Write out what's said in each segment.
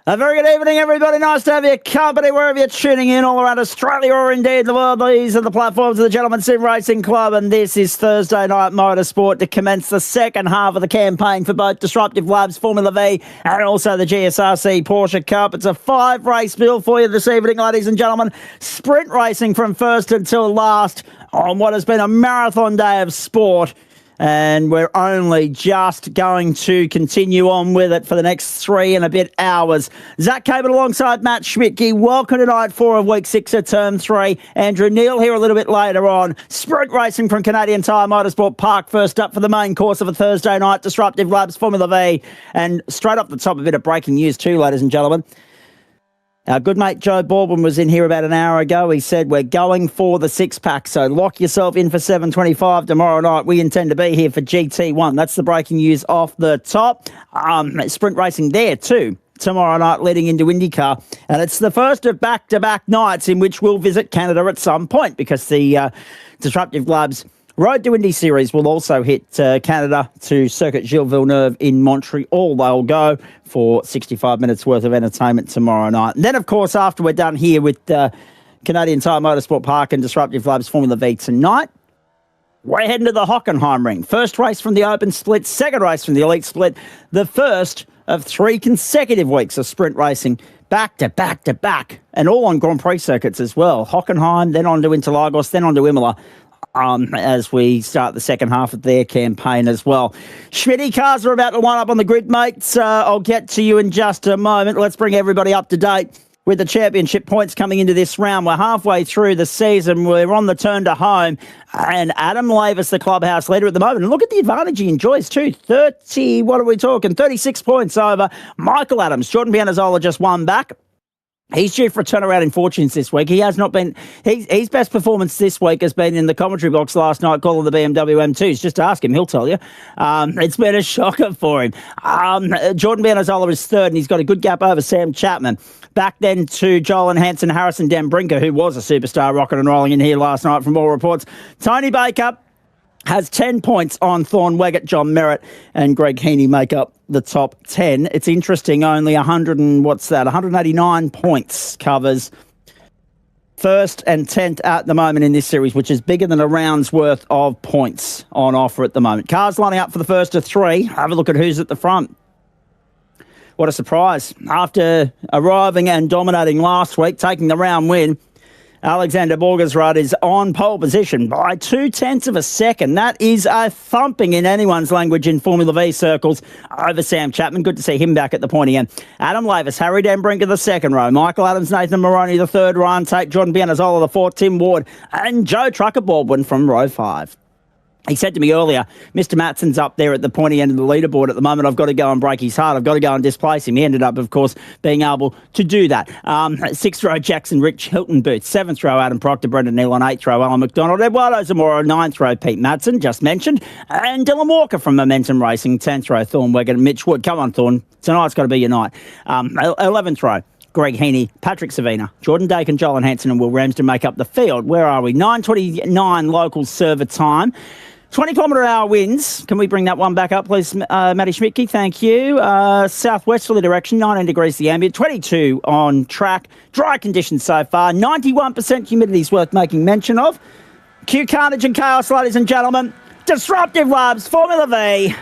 A very good evening, everybody. Nice to have your company wherever you're tuning in all around Australia or indeed the world. These are the platforms of the Gentleman Sim Racing Club, and this is Thursday Night Motorsport to commence the second half of the campaign for both Disruptive Labs, Formula V, and also the GSRC Porsche Cup. It's a 5-race bill for you this evening, ladies and gentlemen. Sprint racing from first until last on what has been a marathon day of sport. And we're only just going to continue on with it for the next 3 and a bit hours. Zach Cabot alongside Matt Schmidtke. Welcome to night 4 of week 6 of term 3. Andrew Neal here a little bit later on. Sprint racing from Canadian Tire Motorsport Park first up for the main course of a Thursday night. Disruptive Labs, Formula V. And straight off the top, a bit of breaking news too, ladies and gentlemen. Our good mate Joe Baldwin was in here about an hour ago. He said we're going for the six-pack, so lock yourself in for 7:25 tomorrow night. We intend to be here for GT1. That's the breaking news off the top. Sprint racing there too tomorrow night leading into IndyCar. And it's the first of back-to-back nights in which we'll visit Canada at some point because the Disruptive Labs Road to Indy Series will also hit Canada to Circuit Gilles Villeneuve in Montreal. They'll go for 65 minutes worth of entertainment tomorrow night. And then, of course, after we're done here with Canadian Tire Motorsport Park and Disruptive Labs Formula V tonight, we're heading to the Hockenheim Ring. First race from the Open Split, second race from the Elite Split, the first of 3 consecutive weeks of sprint racing, back to back to back, and all on Grand Prix circuits as well. Hockenheim, then on to Interlagos, then on to Imola. As we start the second half of their campaign as well. Schmitty, cars are about to line up on the grid, mates. I'll get to you in just a moment. Let's bring everybody up to date with the championship points coming into this round. We're halfway through the season. We're on the turn to home. And Adam Lavis, the clubhouse leader at the moment. And look at the advantage he enjoys too. 36 points over Michael Adams. Jordan Pianazola just one back. He's due for a turnaround in fortunes this week. He has not been... His best performance this week has been in the commentary box last night calling the BMW M2s. Just ask him, he'll tell you. It's been a shocker for him. Jordan Pianazola is third, and he's got a good gap over Sam Chapman. Back then to Joel and Hansen, Harrison Dembrinker, who was a superstar rocking and rolling in here last night from all reports. Tony Baker has 10 points on Thorne Weggett, John Merritt and Greg Heaney make up the top 10. It's interesting, only 189 points covers first and 10th at the moment in this series, which is bigger than a round's worth of points on offer at the moment. Cars lining up for the first of 3. Have a look at who's at the front. What a surprise. After arriving and dominating last week, taking the round win, Alexander Borgersrud is on pole position by 0.2 of a second. That is a thumping in anyone's language in Formula V circles over Sam Chapman. Good to see him back at the point again. Adam Lavis, Harry Dembrinker the second row. Michael Adams, Nathan Moroney the third. Ryan Tate, Jordan Pianazola the fourth. Tim Ward and Joe Trucker Baldwin from row 5. He said to me earlier, Mr. Matson's up there at the pointy end of the leaderboard at the moment. I've got to go and break his heart. I've got to go and displace him. He ended up, of course, being able to do that. 6th row, Jackson Rich Hilton Booth. 7th row, Adam Proctor, Brendan Neal on 8th row, Alan McDonald, Eduardo Zamora, 9th row, Pete Matson, just mentioned, and Dylan Walker from Momentum Racing, 10th row, Thorne Weggett and Mitch Wood. Come on, Thorne. Tonight's got to be your night. 11th row, Greg Heaney, Patrick Savina, Jordan Dakin, Joel Hansen and Will Ramsden make up the field. Where are we? 9:29 local server time. 20-kilometre-hour winds. Can we bring that one back up, please, Matty Schmidtke? Thank you. Southwesterly direction, 19 degrees the ambient, 22 on track. Dry conditions so far. 91% humidity is worth making mention of. Cue carnage and chaos, ladies and gentlemen. Disruptive Labs, Formula V.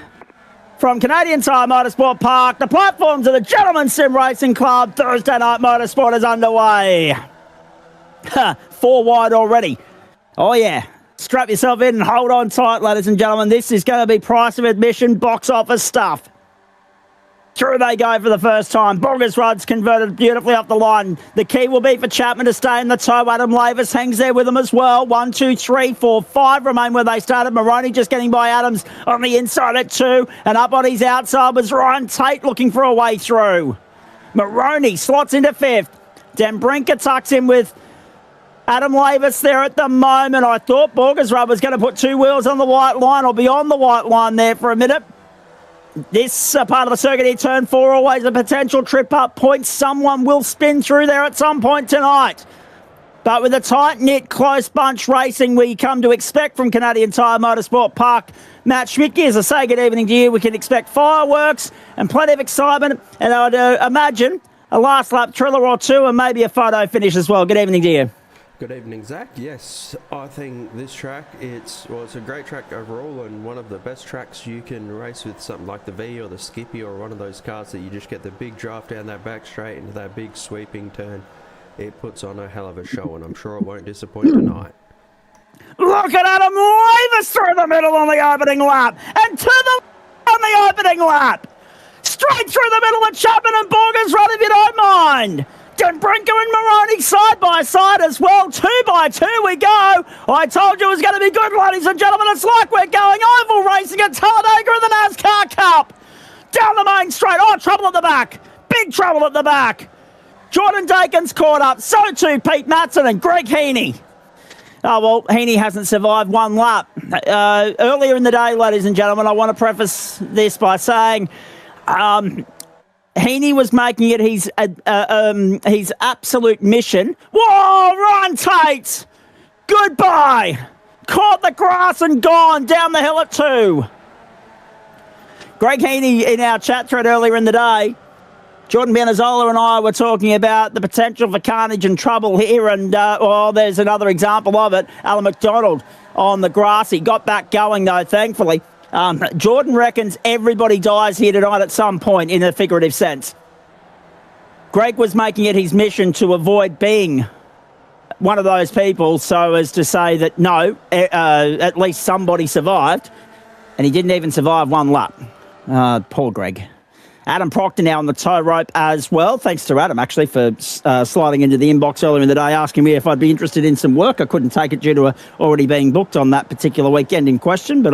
From Canadian Tire Motorsport Park, the platforms of the Gentleman Sim Racing Club. Thursday Night Motorsport is underway. 4 wide already. Oh, yeah. Strap yourself in and hold on tight, ladies and gentlemen. This is going to be price of admission, box office stuff. Through they go for the first time. Borgersrud's converted beautifully off the line. The key will be for Chapman to stay in the tow. Adam Lavis hangs there with them as well. 1, 2, 3, 4, 5 remain where they started. Moroney just getting by Adams on the inside at 2. And up on his outside was Ryan Tate looking for a way through. Moroney slots into 5th. Dembrinker tucks in with Adam Lavis there at the moment. I thought Borgersrud was going to put 2 wheels on the white line or beyond the white line there for a minute. This part of the circuit here, turn 4, always a potential trip up point. Someone will spin through there at some point tonight. But with a tight-knit, close bunch racing we come to expect from Canadian Tire Motorsport Park, Matt Schmidtke, as I say, good evening to you. We can expect fireworks and plenty of excitement. And I'd imagine a last lap triller or two, and maybe a photo finish as well. Good evening to you. Good evening, Zach. Yes, I think this track, it's a great track overall, and one of the best tracks you can race with something like the V or the Skippy or one of those cars that you just get the big draft down that back straight into that big sweeping turn. It puts on a hell of a show, and I'm sure it won't disappoint tonight. Look at Adam Levis through the middle on the opening lap, and to the on the opening lap. Straight through the middle of Chapman and Borger's run, if you don't mind. Den Brinker and Moroney side by side as well. 2 by 2 we go. I told you it was going to be good, ladies and gentlemen. It's like we're going oval racing at Talladega in the NASCAR Cup. Down the main straight. Oh, trouble at the back. Big trouble at the back. Jordan Dakin's caught up. So too Pete Matson and Greg Heaney. Oh, well, Heaney hasn't survived one lap. Earlier in the day, ladies and gentlemen, I want to preface this by saying Heaney was making it his absolute mission. Whoa, run, Tate! Goodbye! Caught the grass and gone down the hill at 2. Greg Heaney in our chat thread earlier in the day, Jordan Benazola and I were talking about the potential for carnage and trouble here, and there's another example of it. Alan McDonald on the grass. He got back going, though, thankfully. Jordan reckons everybody dies here tonight at some point in a figurative sense. Greg was making it his mission to avoid being one of those people so as to say that, no, at least somebody survived, and he didn't even survive one lap. Poor Greg. Adam Proctor now on the tow rope as well. Thanks to Adam, actually, for sliding into the inbox earlier in the day, asking me if I'd be interested in some work. I couldn't take it due to already being booked on that particular weekend in question, but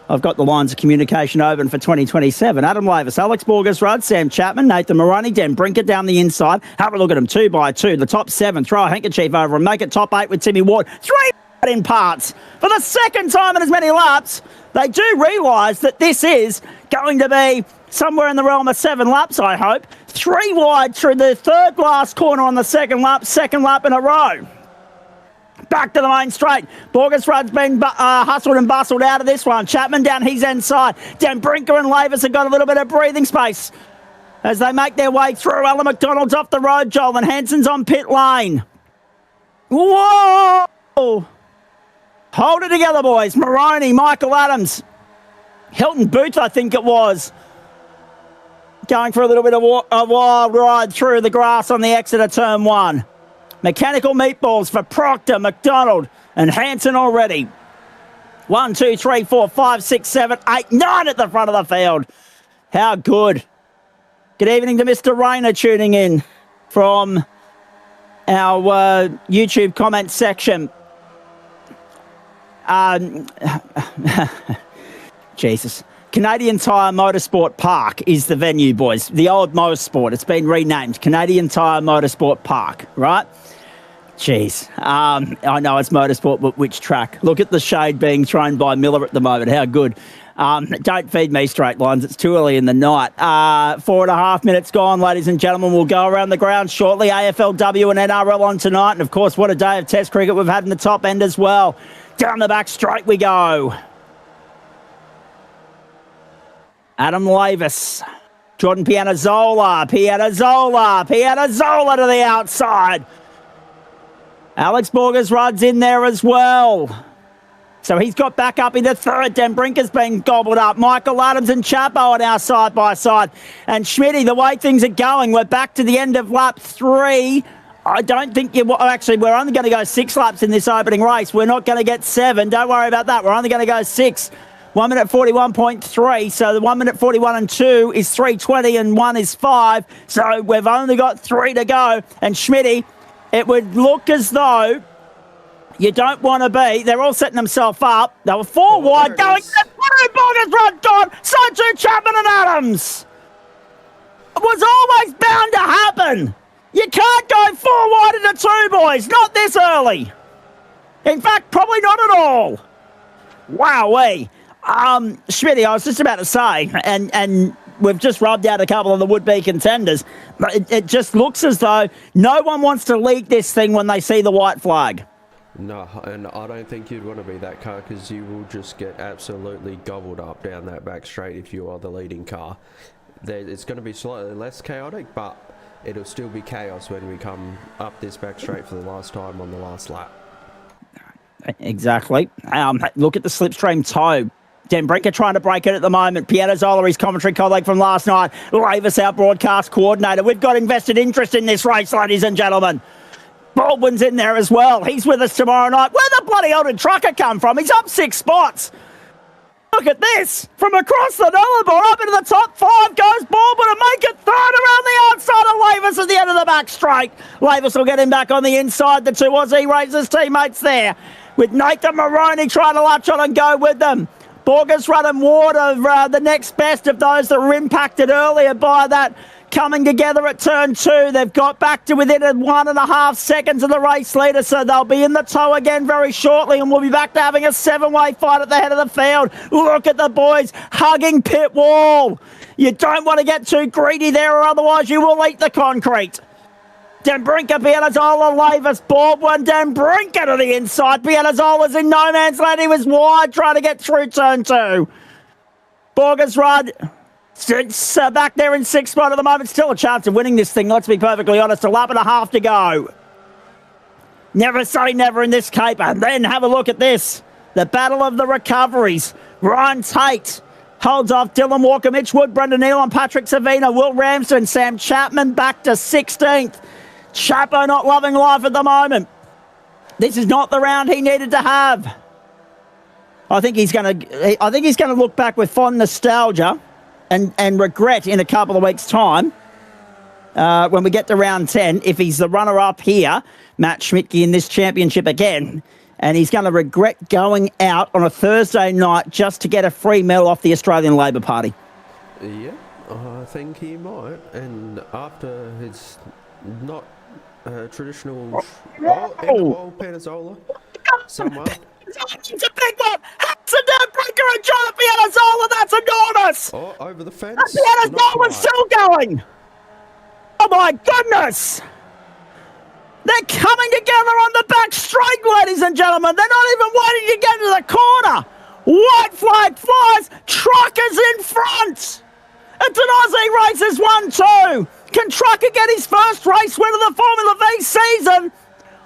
I've got the lines of communication open for 2027. Adam Lavis, Alex Borgersrud, Sam Chapman, Nathan Moroney, Den Brinker down the inside. Have a look at them, 2 by 2. The top 7, throw a handkerchief over and make it top 8 with Timmy Ward. 3 in parts for the second time in as many laps. They do realise that this is going to be somewhere in the realm of 7 laps, I hope. 3 wide through the third last corner on the second lap in a row. Back to the main straight. Borgersrud's been hustled and bustled out of this one. Chapman down his end side. Dan Brinker and Lavis have got a little bit of breathing space as they make their way through. Alan McDonald's off the road, Joel, and Hanson's on pit lane. Whoa! Hold it together, boys. Moroney, Michael Adams, Hilton Booth, I think it was, going for a little bit of a wild ride through the grass on the exit of turn 1. Mechanical meatballs for Proctor, McDonald, and Hanson already. 1, 2, 3, 4, 5, 6, 7, 8, 9 at the front of the field. How good. Good evening to Mr. Rayner tuning in from our YouTube comment section. Jesus. Canadian Tire Motorsport Park is the venue, boys. The old Motorsport. It's been renamed Canadian Tire Motorsport Park, right? Jeez. I know it's Motorsport, but which track? Look at the shade being thrown by Miller at the moment. How good. Don't feed me straight lines. It's too early in the night. 4.5 minutes gone, ladies and gentlemen. We'll go around the ground shortly. AFLW and NRL on tonight. And, of course, what a day of Test cricket we've had in the top end as well. Down the back straight we go. Adam Lavis. Jordan Pianazzola to the outside. Alex Borgersrud's in there as well. So he's got back up into third. Den Brinker's been gobbled up. Michael Adams and Chapo are now side by side. And Schmitty, the way things are going, we're back to the end of lap 3. I don't think actually, we're only going to go 6 laps in this opening race. We're not going to get 7. Don't worry about that. We're only going to go 6. 1 minute 41.3. So the 1 minute 41 and 2 is 3:20 and 1 is 5. So we've only got 3 to go. And Schmitty, it would look as though you don't want to be. They're all setting themselves up. They were 4 wide going. Borgersrud gone. So too Chapman and Adams. It was always bound to happen. You can't go 4 wide into 2, boys. Not this early. In fact, probably not at all. Wowee. Schmitty, I was just about to say, and we've just rubbed out a couple of the would-be contenders, but it just looks as though no one wants to lead this thing when they see the white flag. No, and I don't think you'd want to be that car because you will just get absolutely gobbled up down that back straight if you are the leading car. It's going to be slightly less chaotic, but it'll still be chaos when we come up this back straight for the last time on the last lap. Exactly. Look at the slipstream toe. Den Brinker trying to break it at the moment. Pianazzola, his commentary colleague from last night. Lavis, our broadcast coordinator. We've got invested interest in this race, ladies and gentlemen. Baldwin's in there as well. He's with us tomorrow night. Where the bloody old trucker come from? He's up 6 spots. Look at this. From across the Nullarbor up into the top 5 goes Baldwin to make it third around the outside of Lavis at the end of the back straight. Lavis will get him back on the inside. The 2 Aussie Racers teammates there, with Nathan Maroney trying to latch on and go with them. Borges, Rudd and Ward are the next best of those that were impacted earlier by that coming together at turn 2. They've got back to within 1.5 seconds of the race leader, so they'll be in the tow again very shortly, and we'll be back to having a 7-way fight at the head of the field. Look at the boys hugging pit wall. You don't want to get too greedy there, or otherwise you will eat the concrete. Den Brinker, Pianazzola, Lavis, Baldwin, Den Brinker to the inside. Pianazzola's in no man's land. He was wide trying to get through turn 2. Borges, Rudd, sits back there in 6th spot at the moment. Still a chance of winning this thing, let's be perfectly honest. A lap and a half to go. Never say never in this caper. And then have a look at this. The battle of the recoveries. Ryan Tate holds off Dylan Walker, Mitch Wood, Brendan Nealon, Patrick Savina, Will Ramsden, Sam Chapman back to 16th. Chapo not loving life at the moment. This is not the round he needed to have. I think he's going to look back with fond nostalgia and regret in a couple of weeks' time when we get to round 10 if he's the runner-up here, Matt Schmidtke, in this championship again. And he's going to regret going out on a Thursday night just to get a free meal off the Australian Labor Party. Yeah, I think he might. And after his not traditional... Pianazzola. Someone. It's a big one. Hudson, Den Brinker and John Pianazzola. That's enormous. Oh, over the fence. Pianazzola's still going. Oh, my goodness. They're coming together on the back straight, ladies and gentlemen. They're not even waiting to get to the corner. White flag flies. Truckers in front. It's an Aussie Racers 1-2. Can Trucker get his first race win of the Formula V season?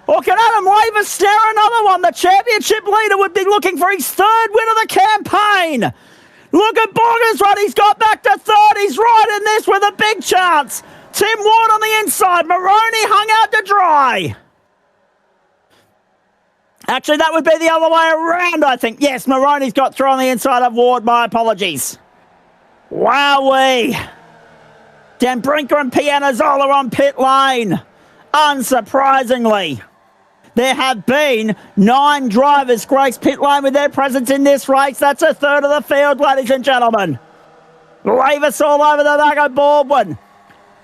Or can Adam Lavis snare another one? The championship leader would be looking for his 3rd win of the campaign. Look at Borges, right? He's got back to 3rd. He's right in this with a big chance. Tim Ward on the inside. Maroney hung out to dry. Actually, that would be the other way around, I think. Yes, Maroney's got through on the inside of Ward. My apologies. Wowee. Den Brinker and Pianazzola on pit lane. Unsurprisingly, there have been 9 drivers grace pit lane with their presence in this race. That's a third of the field, ladies and gentlemen. Lavis all over the back of Baldwin.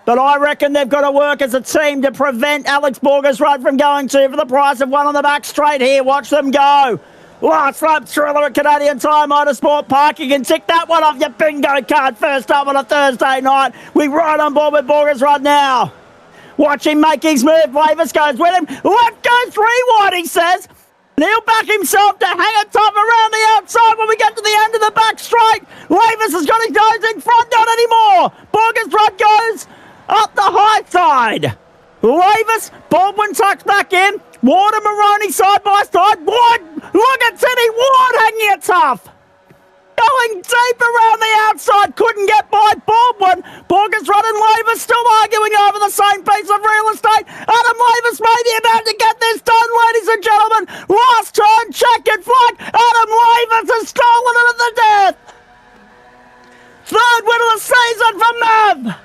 But I reckon they've got to work as a team to prevent Alex Borges Rudd from going 2 for the price of 1 on the back straight here. Watch them go. Last lap thriller at Canadian Tire Motorsport Park. You can tick that one off your bingo card. First up on a Thursday night. We ride on board with Borges Rudd now. Watch him make his move. Lavis goes with him. Let go 3 wide, he says. And he'll back himself to hang it top around the outside when we get to the end of the back straight. Lavis has got his nose in front, not anymore. Borges Rudd goes up the high side. Lavis, Baldwin tucks back in. Ward and Maroney side by side. Ward, look at Teddy Ward hanging it tough. Going deep around the outside, couldn't get by Baldwin. Borges, Rudd and Lavis still arguing over the same piece of real estate. Adam Lavis may be about to get this done, ladies and gentlemen. Last turn, checkered flag. Adam Lavis has stolen it at the death. 3rd win of the season for Mav.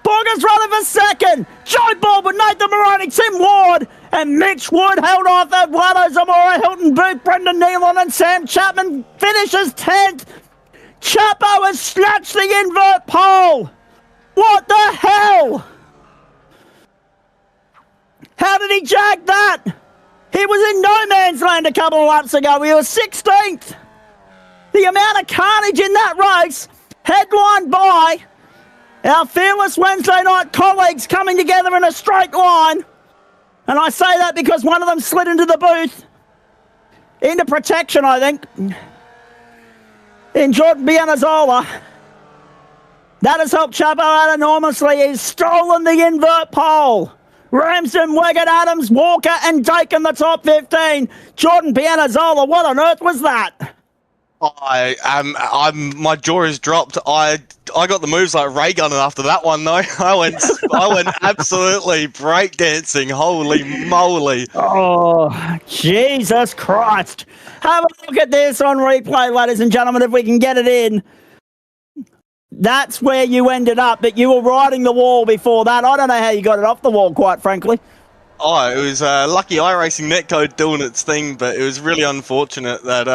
Borges running for 2nd. Joe Baldwin, Nathan Maroney, Tim Ward, and Mitch Wood held off Eduardo Zamora, Hilton Booth, Brendan Nealon, and Sam Chapman finishes 10th. Chapo has snatched the invert pole. What the hell? How did he jag that? He was in no man's land a couple of laps ago. He was 16th. The amount of carnage in that race, headlined by our fearless Wednesday night colleagues coming together in a straight line. And I say that because one of them slid into the booth, into protection, I think, in Jordan Pianazzola. That has helped Chapo out enormously. He's stolen the invert pole. Ramsden, Wiggett, Adams, Walker, and Dakin the top 15. Jordan Pianazola, what on earth was that? My jaw is dropped. I got the moves like Ray Gunner after that one though. I went absolutely breakdancing. Holy moly! Oh, Jesus Christ! Have a look at this on replay, ladies and gentlemen, if we can get it in. That's where you ended up, but you were riding the wall before that. I don't know how you got it off the wall, quite frankly. Oh, it was lucky iRacing netcode doing its thing, but it was really unfortunate that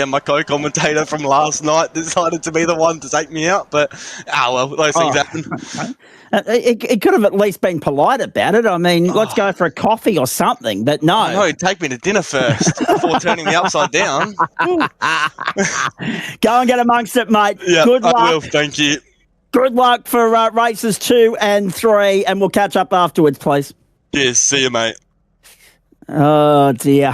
my co-commentator from last night decided to be the one to take me out. But those things happen. It could have at least been polite about it. I mean, let's go for a coffee or something. But no, no, take me to dinner first before turning me upside down. Go and get amongst it, mate. Yeah, Good luck. I will. Thank you. Good luck for races 2 and 3, and we'll catch up afterwards, please. Yes, see you, mate. Oh, dear.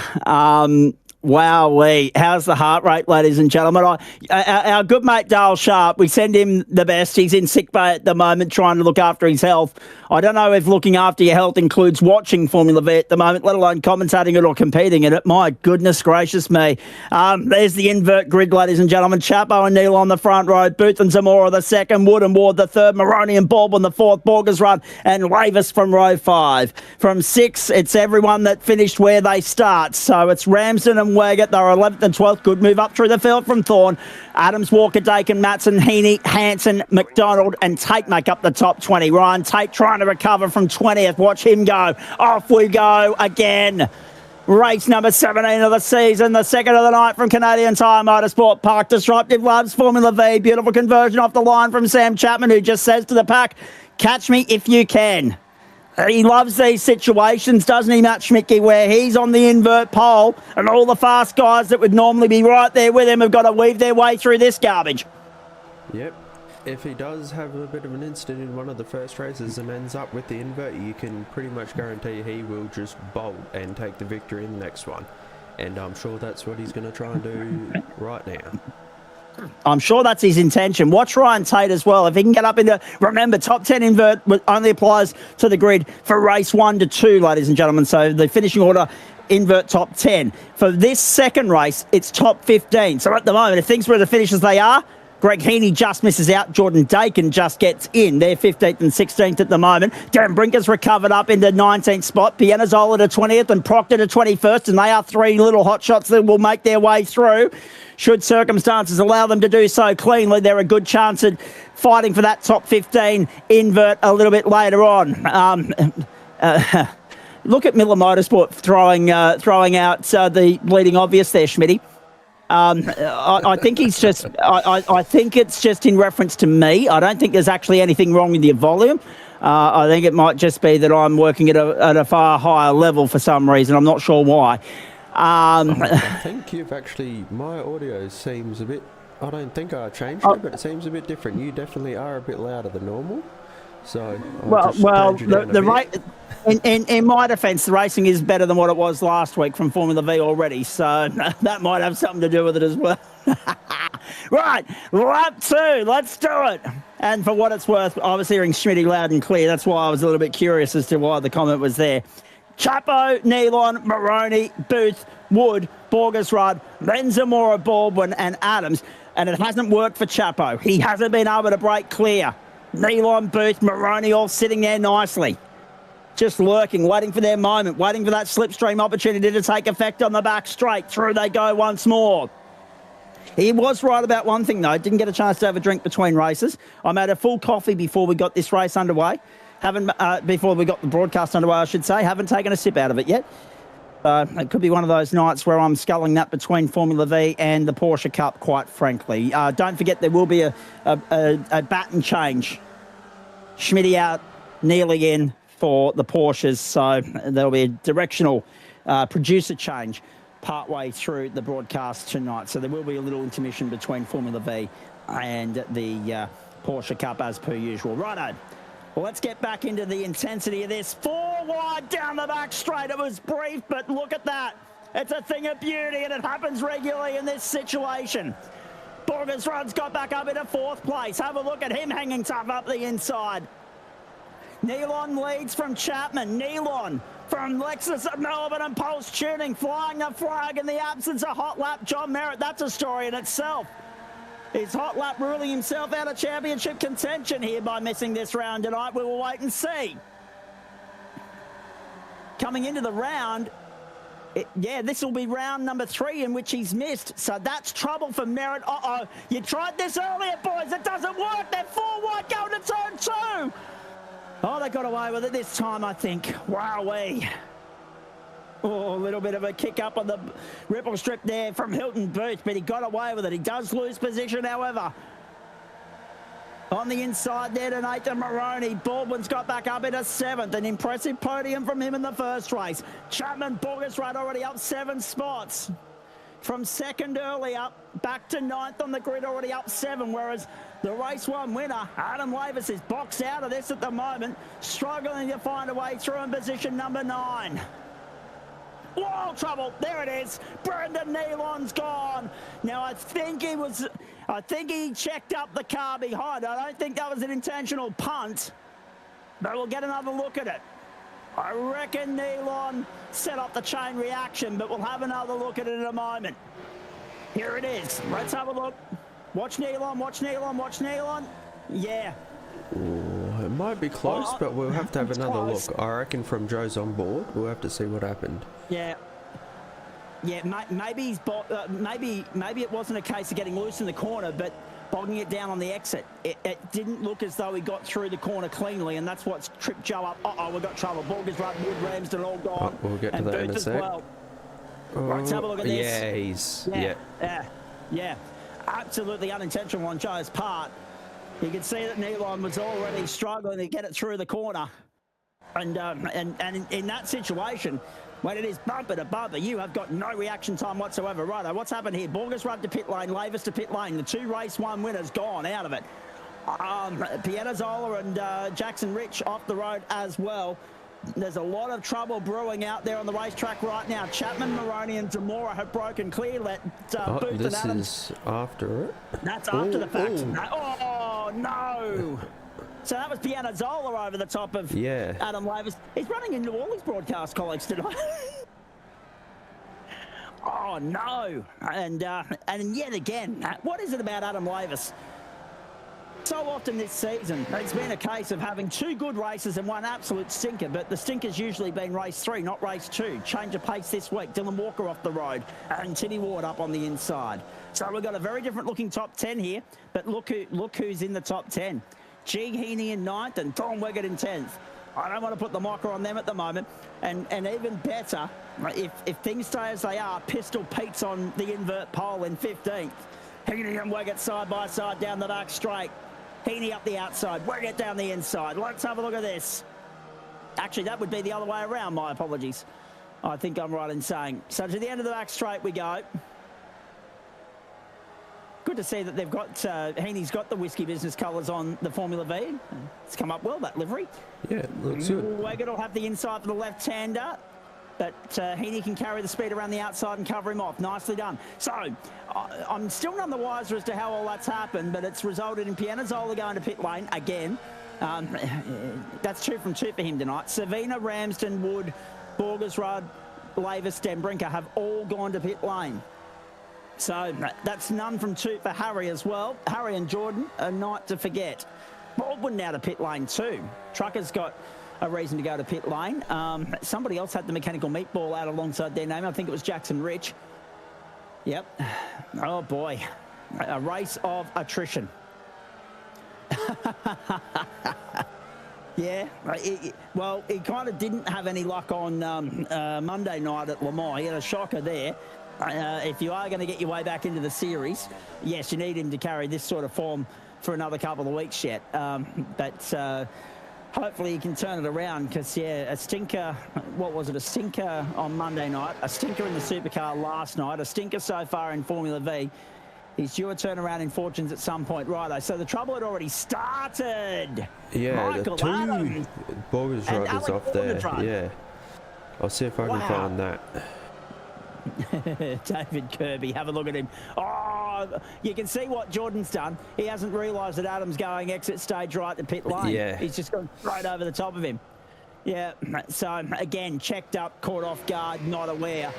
Wowee. How's the heart rate, ladies and gentlemen? Our good mate Dale Sharp, we send him the best. He's in sick bay at the moment trying to look after his health. I don't know if looking after your health includes watching Formula V at the moment, let alone commentating it or competing in it. My goodness gracious me. There's the invert grid, ladies and gentlemen. Chapo and Neal on the front row. Booth and Zamora the second. Wood and Ward the third. Maroney and Baldwin the fourth. Borgers run. And Lavis from row 5. From 6, it's everyone that finished where they start. So it's Ramsden and Waggett. They're 11th and 12th. Good move up through the field from Thorne. Adams, Walker, Dakin, Matson, Heaney, Hanson, McDonald, and Tate make up the top 20. Ryan Tate trying to recover from 20th. Watch him go. Off we go again. Race number 17 of the season, the second of the night from Canadian Tire Motorsport Park. Disruptive loves Formula V. Beautiful conversion off the line from Sam Chapman, who just says to the pack, catch me if you can. He loves these situations, doesn't he, Matt Schmidtke, where he's on the invert pole and all the fast guys that would normally be right there with him have got to weave their way through this garbage. Yep. If he does have a bit of an incident in one of the first races and ends up with the invert, you can pretty much guarantee he will just bolt and take the victory in the next one. And I'm sure that's what he's going to try and do right now. I'm sure that's his intention. Watch Ryan Tate as well. If he can get up in the... Remember, top 10 invert only applies to the grid for race 1 to 2, ladies and gentlemen. So the finishing order, invert top 10. For this second race, it's top 15. So at the moment, if things were to finish as they are, Greg Heaney just misses out. Jordan Dakin just gets in. They're 15th and 16th at the moment. Darren Brinker's recovered up into 19th spot. Pianazola to 20th and Proctor to 21st. And they are 3 little hot shots that will make their way through. Should circumstances allow them to do so cleanly, they're a good chance at fighting for that top 15 invert a little bit later on. Look at Miller Motorsport throwing out the bleeding obvious there, Schmitty. I think he's just. I think it's just in reference to me. I don't think there's actually anything wrong with your volume. I think it might just be that I'm working at a far higher level for some reason. I'm not sure why. I think you've actually. My audio seems a bit. I don't think I changed it, but it seems a bit different. You definitely are a bit louder than normal. So in my defence, the racing is better than what it was last week from Formula V already, so that might have something to do with it as well. Right, lap 2, let's do it. And for what it's worth, I was hearing Schmitty loud and clear. That's why I was a little bit curious as to why the comment was there. Chapo, Nealon, Maroney, Booth, Wood, Borgers Rudd, then Zamora, Baldwin and Adams. And it hasn't worked for Chapo. He hasn't been able to break clear. Nealon, Booth, Maroney all sitting there nicely. Just lurking, waiting for their moment, waiting for that slipstream opportunity to take effect on the back straight. Through they go once more. He was right about one thing, though. Didn't get a chance to have a drink between races. I made a full coffee before we got this race underway. Before we got the broadcast underway, I should say. Haven't taken a sip out of it yet. It could be one of those nights where I'm sculling that between Formula V and the Porsche Cup, quite frankly. Don't forget there will be a baton change. Schmitty out, Nearly in for the Porsches, so there'll be a directional producer change partway through the broadcast tonight. So there will be a little intermission between Formula V and the Porsche Cup as per usual. Righto. Well, let's get back into the intensity of this. 4 wide down the back straight. It was brief, but look at that. It's a thing of beauty, and it happens regularly in this situation. Borgersrod's got back up into 4th place. Have a look at him hanging tough up the inside. Nealon leads from Chapman. Nealon from Lexus at Melbourne and Pulse Tuning, flying the flag in the absence of Hot Lap John Merritt. That's a story in itself. Is Hot Lap ruling himself out of championship contention here by missing this round tonight? We will wait and see. Coming into the round, this will be round number 3 in which he's missed. So that's trouble for Merritt. Uh-oh, you tried this earlier, boys. It doesn't work. They're 4 wide going to turn 2. Oh, they got away with it this time, I think. Wowee. Oh, a little bit of a kick up on the ripple strip there from Hilton Booth, but he got away with it. He does lose position, however. On the inside there to Nathan Maroney. Baldwin's got back up into 7th. An impressive podium from him in the first race. Chapman Borgersrod already up 7 spots. From 2nd earlier, back to 9th on the grid, already up 7, whereas the race 1 winner, Adam Lavis, is boxed out of this at the moment, struggling to find a way through in position number 9. Whoa, trouble. There it is. Brendan Nealon's gone. Now, I think he checked up the car behind. I don't think that was an intentional punt, but we'll get another look at it. I reckon Nealon set up the chain reaction, but we'll have another look at it in a moment. Here it is. Let's have a look. Watch Nealon, watch Nealon, watch Nealon. Yeah. Ooh, it might be close, but we'll have to have another look. I reckon from Joe's on board, we'll have to see what happened. Yeah. Yeah, maybe he's maybe it wasn't a case of getting loose in the corner, but bogging it down on the exit. It didn't look as though he got through the corner cleanly, and that's what's tripped Joe up. Uh-oh, we've got trouble. Borgersrod, Wood, Ramsden all gone. We'll get to that in a sec. Well. Right, let's have a look at this. Yeah. Absolutely unintentional on Joe's part. You can see that Nealon was already struggling to get it through the corner. And in that situation, when it is bumper to bumper, you have got no reaction time whatsoever. Righto, what's happened here? Borgersrod to pit lane, Lavis to pit lane. The 2 race 1 winners gone out of it. Pianazzola and Jackson Rich off the road as well. There's a lot of trouble brewing out there on the racetrack right now. Chapman, Maroney and Demora have broken clear. Booth this and Adams. Is after it. That's after the fact. Oh, no. So that was Pianazzola over the top of Adam Lavis. He's running into all his broadcast colleagues tonight. Oh, no. And yet again, what is it about Adam Lavis? So often this season, it's been a case of having 2 good races and 1 absolute stinker, but the stinker's usually been race 3, not race 2. Change of pace this week. Dylan Walker off the road and Tinny Ward up on the inside. So we've got a very different looking top 10 here, but look who's in the top 10. G. Heaney in 9th and Tom Wiggett in 10th. I don't want to put the mocker on them at the moment. And even better, if things stay as they are, Pistol Pete's on the invert pole in 15th. Heaney and Wiggett side by side down the back straight. Heaney up the outside, Wiggett down the inside. Let's have a look at this. Actually, that would be the other way around. My apologies. I think I'm right in saying. So to the end of the back straight we go. Good to see that they've got, Heaney's got the Whiskey Business colours on the Formula V. It's come up well, that livery. Yeah, looks good. Wiggett will have the inside for the left-hander. But Heaney can carry the speed around the outside and cover him off. Nicely done. So, I'm still none the wiser as to how all that's happened, but it's resulted in Pianazzola going to pit lane again. That's 2 from 2 for him tonight. Savina, Ramsden, Wood, Borgersrod, Lavis, Denbrinker have all gone to pit lane. So, that's none from 2 for Harry as well. Harry and Jordan, a night to forget. Baldwin now to pit lane 2. Trucker's got a reason to go to pit lane. Somebody else had the mechanical meatball out alongside their name. I think it was Jackson Rich. Yep. Oh, boy. A race of attrition. Yeah. Well, he kind of didn't have any luck on Monday night at Le Mans. He had a shocker there. If you are going to get your way back into the series, yes, you need him to carry this sort of form for another couple of weeks yet. But hopefully he can turn it around because, yeah, a stinker, what was it, a stinker on Monday night, a stinker in the supercar last night, a stinker so far in Formula V. He's due a turnaround in fortunes at some point. Righto, so the trouble had already started. Yeah, Michael the 2 Adams Borgersrod is off there. Yeah. I'll see if I can find that. David Kirby, have a look at him. Oh, you can see what Jordan's done. He hasn't realised that Adam's going exit stage right to pit lane. Yeah. He's just gone straight over the top of him. Yeah, so again, checked up, caught off guard, not aware.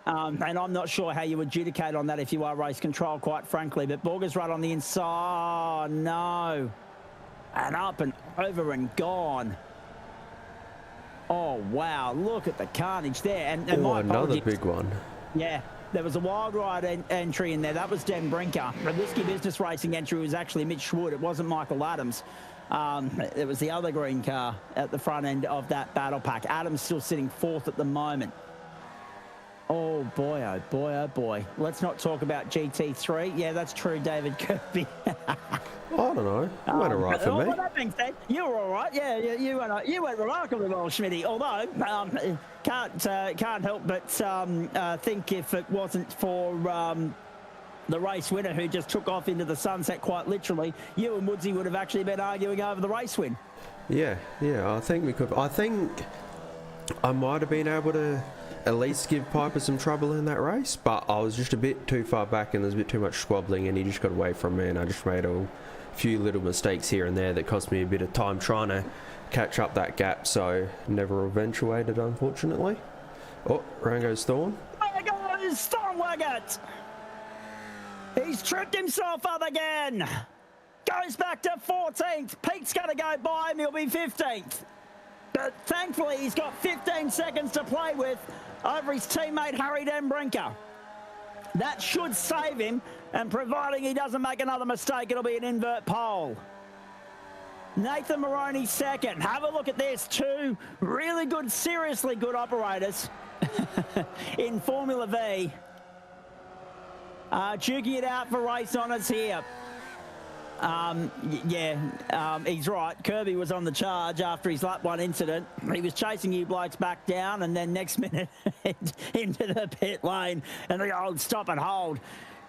And I'm not sure how you adjudicate on that if you are race control, quite frankly. But Borger's right on the inside. Oh, no. And up and over and gone. Oh, wow. Look at the carnage there. And my another apologies. big one. Yeah, there was a wild ride entry in there. That was Den Brinker. The Whiskey Business Racing entry was actually Mitch Wood. It wasn't Michael Adams. It was the other green car at the front end of that battle pack. Adams still sitting fourth at the moment. Oh, boy, oh, boy, oh, boy. Let's not talk about GT3. Yeah, that's true, David Kirby. I don't know. You went all right for me. Well, that being said, you were all right. Yeah, you went remarkably well, Schmitty. Although, can't help but think if it wasn't for the race winner who just took off into the sunset quite literally, you and Woodsy would have actually been arguing over the race win. Yeah, I think we could. I think I might have been able to at least give Piper some trouble in that race, but I was just a bit too far back and there's a bit too much squabbling and he just got away from me and I just made a few little mistakes here and there that cost me a bit of time trying to catch up that gap, so never eventuated, unfortunately. Oh, Rango's Thorn. There goes Thornwaggett! He's tripped himself up again! Goes back to 14th. Pete's going to go by him, he'll be 15th. But thankfully, he's got 15 seconds to play with over his teammate Harry Den Brinker. That should save him, and providing he doesn't make another mistake, it'll be an invert pole. Nathan Moroney second. Have a look at this. Two really good, seriously good operators in Formula V. Duking it out for race honours here. He's right. Kirby was on the charge after his lap one incident. He was chasing you blokes back down and then next minute into the pit lane and the old stop and hold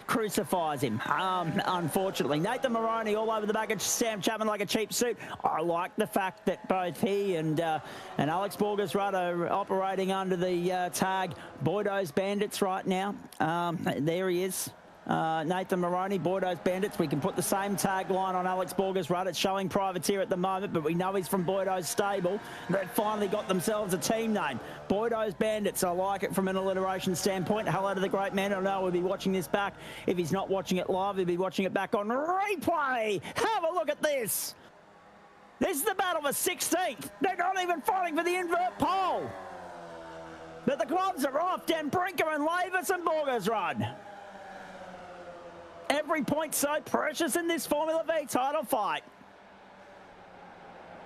crucifies him, unfortunately. Nathan Moroney all over the back of Sam Chapman like a cheap suit. I like the fact that both he and Alex Borgersrud are operating under the tag Boydo's Bandits right now. There he is. Nathan Moroney, Boydo's Bandits. We can put the same tagline on Alex Borgersrud. It's showing privateer at the moment, but we know he's from Boydo's stable. They've finally got themselves a team name. Boydo's Bandits. I like it from an alliteration standpoint. Hello to the great man. I know we'll be watching this back. If he's not watching it live, he'll be watching it back on replay. Have a look at this. This is the battle for 16th. They're not even fighting for the invert pole. But the gloves are off. Den Brinker and Lavis and Borgersrud. Every point so precious in this Formula V title fight.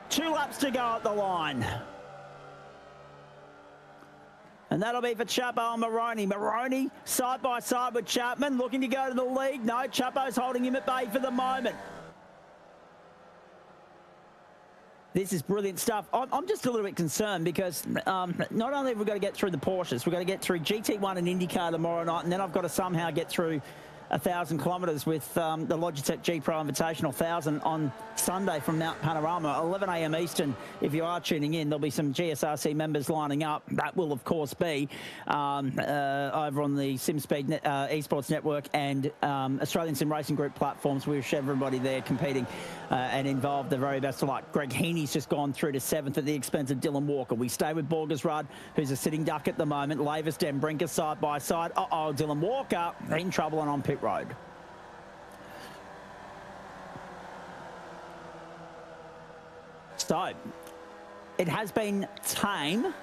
2 laps to go at the line. And that'll be for Chapo and Moroney. Moroney side by side with Chapman, looking to go to the lead. No, Chapo's holding him at bay for the moment. This is brilliant stuff. I'm just a little bit concerned because not only have we got to get through the Porsches, we've got to get through GT1 and IndyCar tomorrow night, and then I've got to somehow get through 1,000 kilometres with the Logitech G Pro Invitational 1,000 on Sunday from Mount Panorama, 11 a.m. Eastern. If you are tuning in, there'll be some GSRC members lining up. That will, of course, be over on the SimSpeed Esports Network and Australian Sim Racing Group platforms. We wish everybody there competing and involved the very best of luck. Greg Heaney's just gone through to 7th at the expense of Dylan Walker. We stay with Borgersrud, who's a sitting duck at the moment. Lavis, Den Brinker side by side. Dylan Walker in trouble and on pit road. So, it has been tame,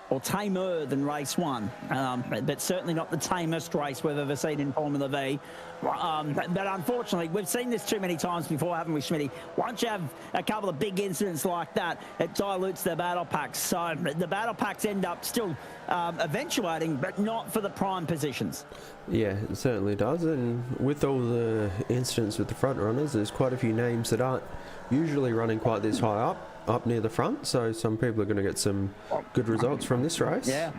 or tamer than race one, but certainly not the tamest race we've ever seen in Formula V. But unfortunately, we've seen this too many times before, haven't we, Schmitty? Once you have a couple of big incidents like that, it dilutes the battle packs. So the battle packs end up still eventuating, but not for the prime positions. Yeah, it certainly does. And with all the incidents with the front runners, there's quite a few names that aren't usually running quite this high up near the front, so some people are going to get some good results from this race. Yeah.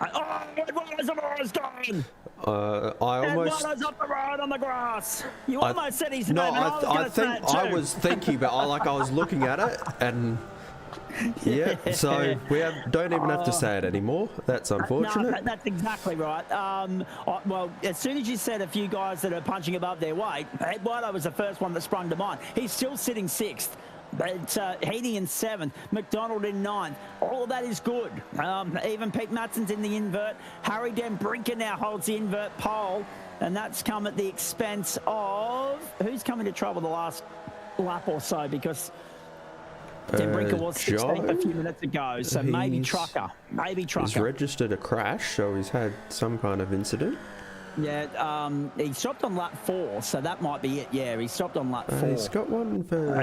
Eduardo's gone! I almost... Eduardo's up the road on the grass. You almost said his name, and I was thinking, but I was looking at it, and Yeah, so we don't even have to say it anymore. That's unfortunate. No, that's exactly right. Well, as soon as you said a few guys that are punching above their weight, Eduardo was the first one that sprung to mind. He's still sitting 6th. But Heaney in 7th, McDonald in 9th. All of that is good. Even Pete Matson's in the invert. Harry Den Brinker now holds the invert pole, and that's come at the expense of who's come into trouble the last lap or so, because Den Brinker was 16th a few minutes ago, so maybe Trucker. He's registered a crash, so he's had some kind of incident. Yeah, he stopped on lap 4, so that might be it. Yeah, he stopped on lap 4. He's got one for...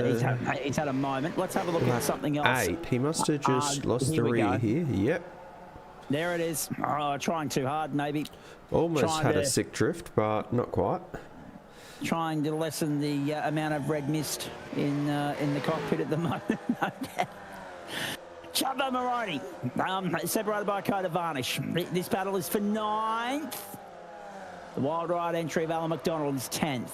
he's had a moment. Let's have a look at something else. 8. He must have just lost the rear here. Yep. There it is. Oh, trying too hard, maybe. Almost had a sick drift, but not quite. Trying to lessen the amount of red mist in the cockpit at the moment. Chubbo Moroni, separated by a coat of varnish. This battle is for 9th. The wild ride entry of Alan McDonald is 10th.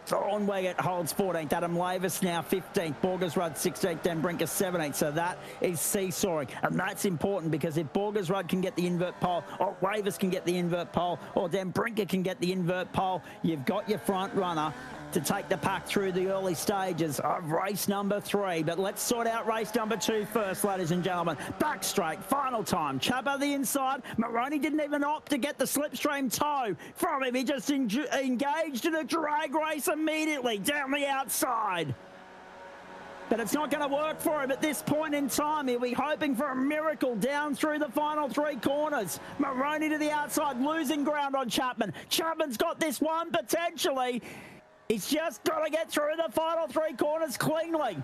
Thornwegert holds 14th. Adam Lavis now 15th. Borgers Rudd 16th. Dan Brinker 17th. So that is seesawing. And that's important, because if Borgers Rudd can get the invert pole, or Lavis can get the invert pole, or Dan Brinker can get the invert pole, you've got your front runner to take the pack through the early stages of race number 3. But let's sort out race number 2 first, ladies and gentlemen. Back straight, final time. Chubbo the inside. Moroni didn't even opt to get the slipstream toe from him. He just engaged in a drag race immediately down the outside. But it's not going to work for him at this point in time. He'll be hoping for a miracle down through the final 3 corners. Moroni to the outside, losing ground on Chapman. Chapman's got this one potentially. He's just got to get through the final 3 corners cleanly.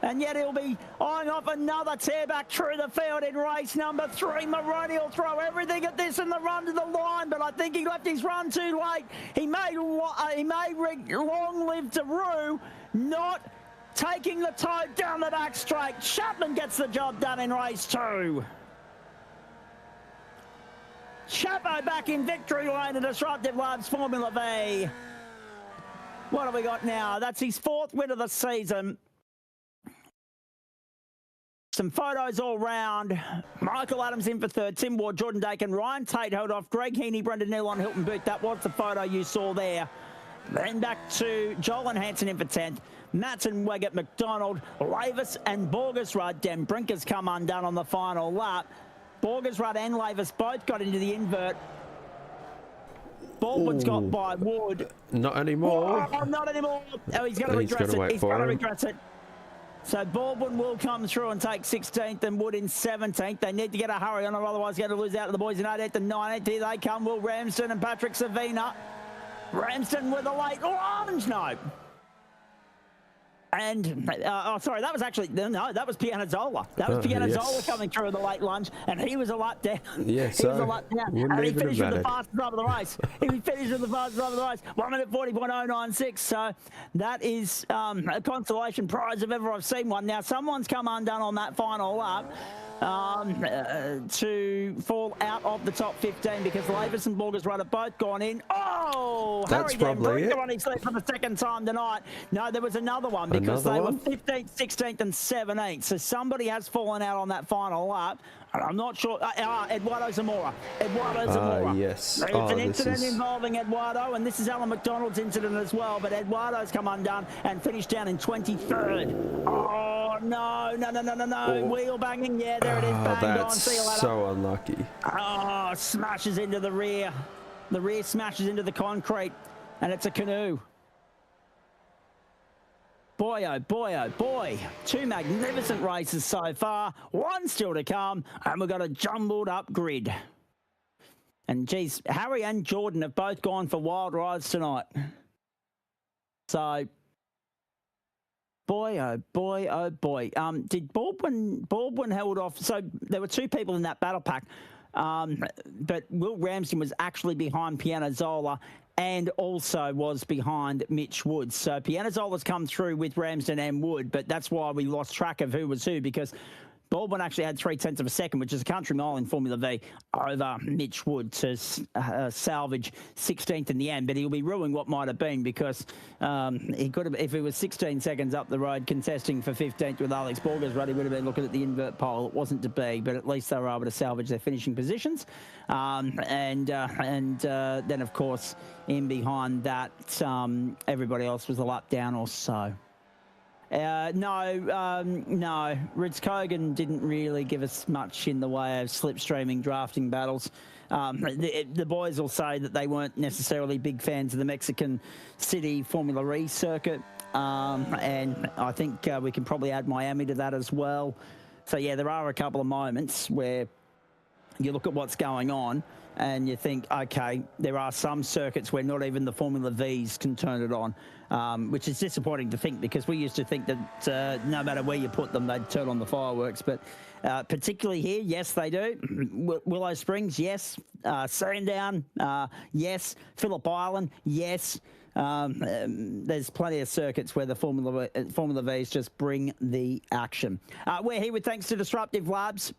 And yet he'll be eyeing off another tear back through the field in race number 3. Moroni will throw everything at this in the run to the line, but I think he left his run too late. He may long live to rue not taking the toe down the back straight. Chapman gets the job done in race 2. Chapo back in victory lane in Disruptive Labs Formula V. What have we got now? That's his 4th win of the season. Some photos all round. Michael Adams in for 3rd. Tim Ward, Jordan Dakin, Ryan Tate held off. Greg Heaney, Brendan Neal on Hilton Boot. That was the photo you saw there. Then back to Joel and Hansen in for 10th. Matson, Weggett, McDonald, Lavis and Borgers Rudd. Den Brinker's come undone on the final lap. Borgers Rudd and Lavis both got into the invert. Baldwin's got by Wood. Not anymore. Oh, not anymore. Oh, he's going to redress it. He's going to redress it. So Baldwin will come through and take 16th and Wood in 17th. They need to get a hurry on, or otherwise going to lose out to the boys in 18th and 19th. Here they come, Will Ramsden and Patrick Savina. Ramsden with a late orange note. And, sorry, that was actually, no, that was Pianazzola. That was Pianazzola coming through in the late lunge, and he was a lap down. Yes, he was a lap down. And he finished with the fastest time of the race. He finished with the fastest time of the race, 1 minute 40.096. So that is a consolation prize if ever I've seen one. Now, someone's come undone on that final lap to fall out of the top 15 because Lavis and Borgers Rudd have both gone in. Oh, that's Harry probably it. On his lead for the 2nd time tonight. No, there was another one because they were 15th, 16th and 17th. So somebody has fallen out on that final lap. And I'm not sure. Eduardo Zamora. Yes. It's an incident involving Eduardo, and this is Alan McDonald's incident as well. But Eduardo's come undone and finished down in 23rd. Oh, no. Wheel banging. Yeah, there it is. Banged on. See you later. So unlucky. Oh, smashes into the rear. The rear smashes into the concrete, and it's a canoe. Boy, oh boy, oh boy. 2 magnificent races so far. 1 still to come, and we've got a jumbled up grid. And geez, Harry and Jordan have both gone for wild rides tonight. So, boy, oh boy, oh boy. Did Baldwin held off? So there were 2 people in that battle pack. But Will Ramsden was actually behind Pianazzola and also was behind Mitch Woods. So Pianazzola's come through with Ramsden and Wood, but that's why we lost track of who was who, because Baldwin actually had 0.3 of a second, which is a country mile in Formula V, over Mitch Wood to salvage 16th in the end. But he'll be ruining what might have been, because he could have, if he was 16 seconds up the road contesting for 15th with Alex Borgersrud, he would have been looking at the invert pole. It wasn't to be, but at least they were able to salvage their finishing positions. And then, of course, in behind that, everybody else was a lap down or so. No. Ritz Kogan didn't really give us much in the way of slipstreaming drafting battles. The boys will say that they weren't necessarily big fans of the Mexican City Formula E circuit, and I think we can probably add Miami to that as well. So, yeah, there are a couple of moments where you look at what's going on and you think, okay, there are some circuits where not even the Formula Vs can turn it on, which is disappointing to think, because we used to think that no matter where you put them, they'd turn on the fireworks. But particularly here, yes, they do. Willow Springs, yes. Sandown, yes. Phillip Island, yes. There's plenty of circuits where the Formula Vs just bring the action. We're here with thanks to Disruptive Labs,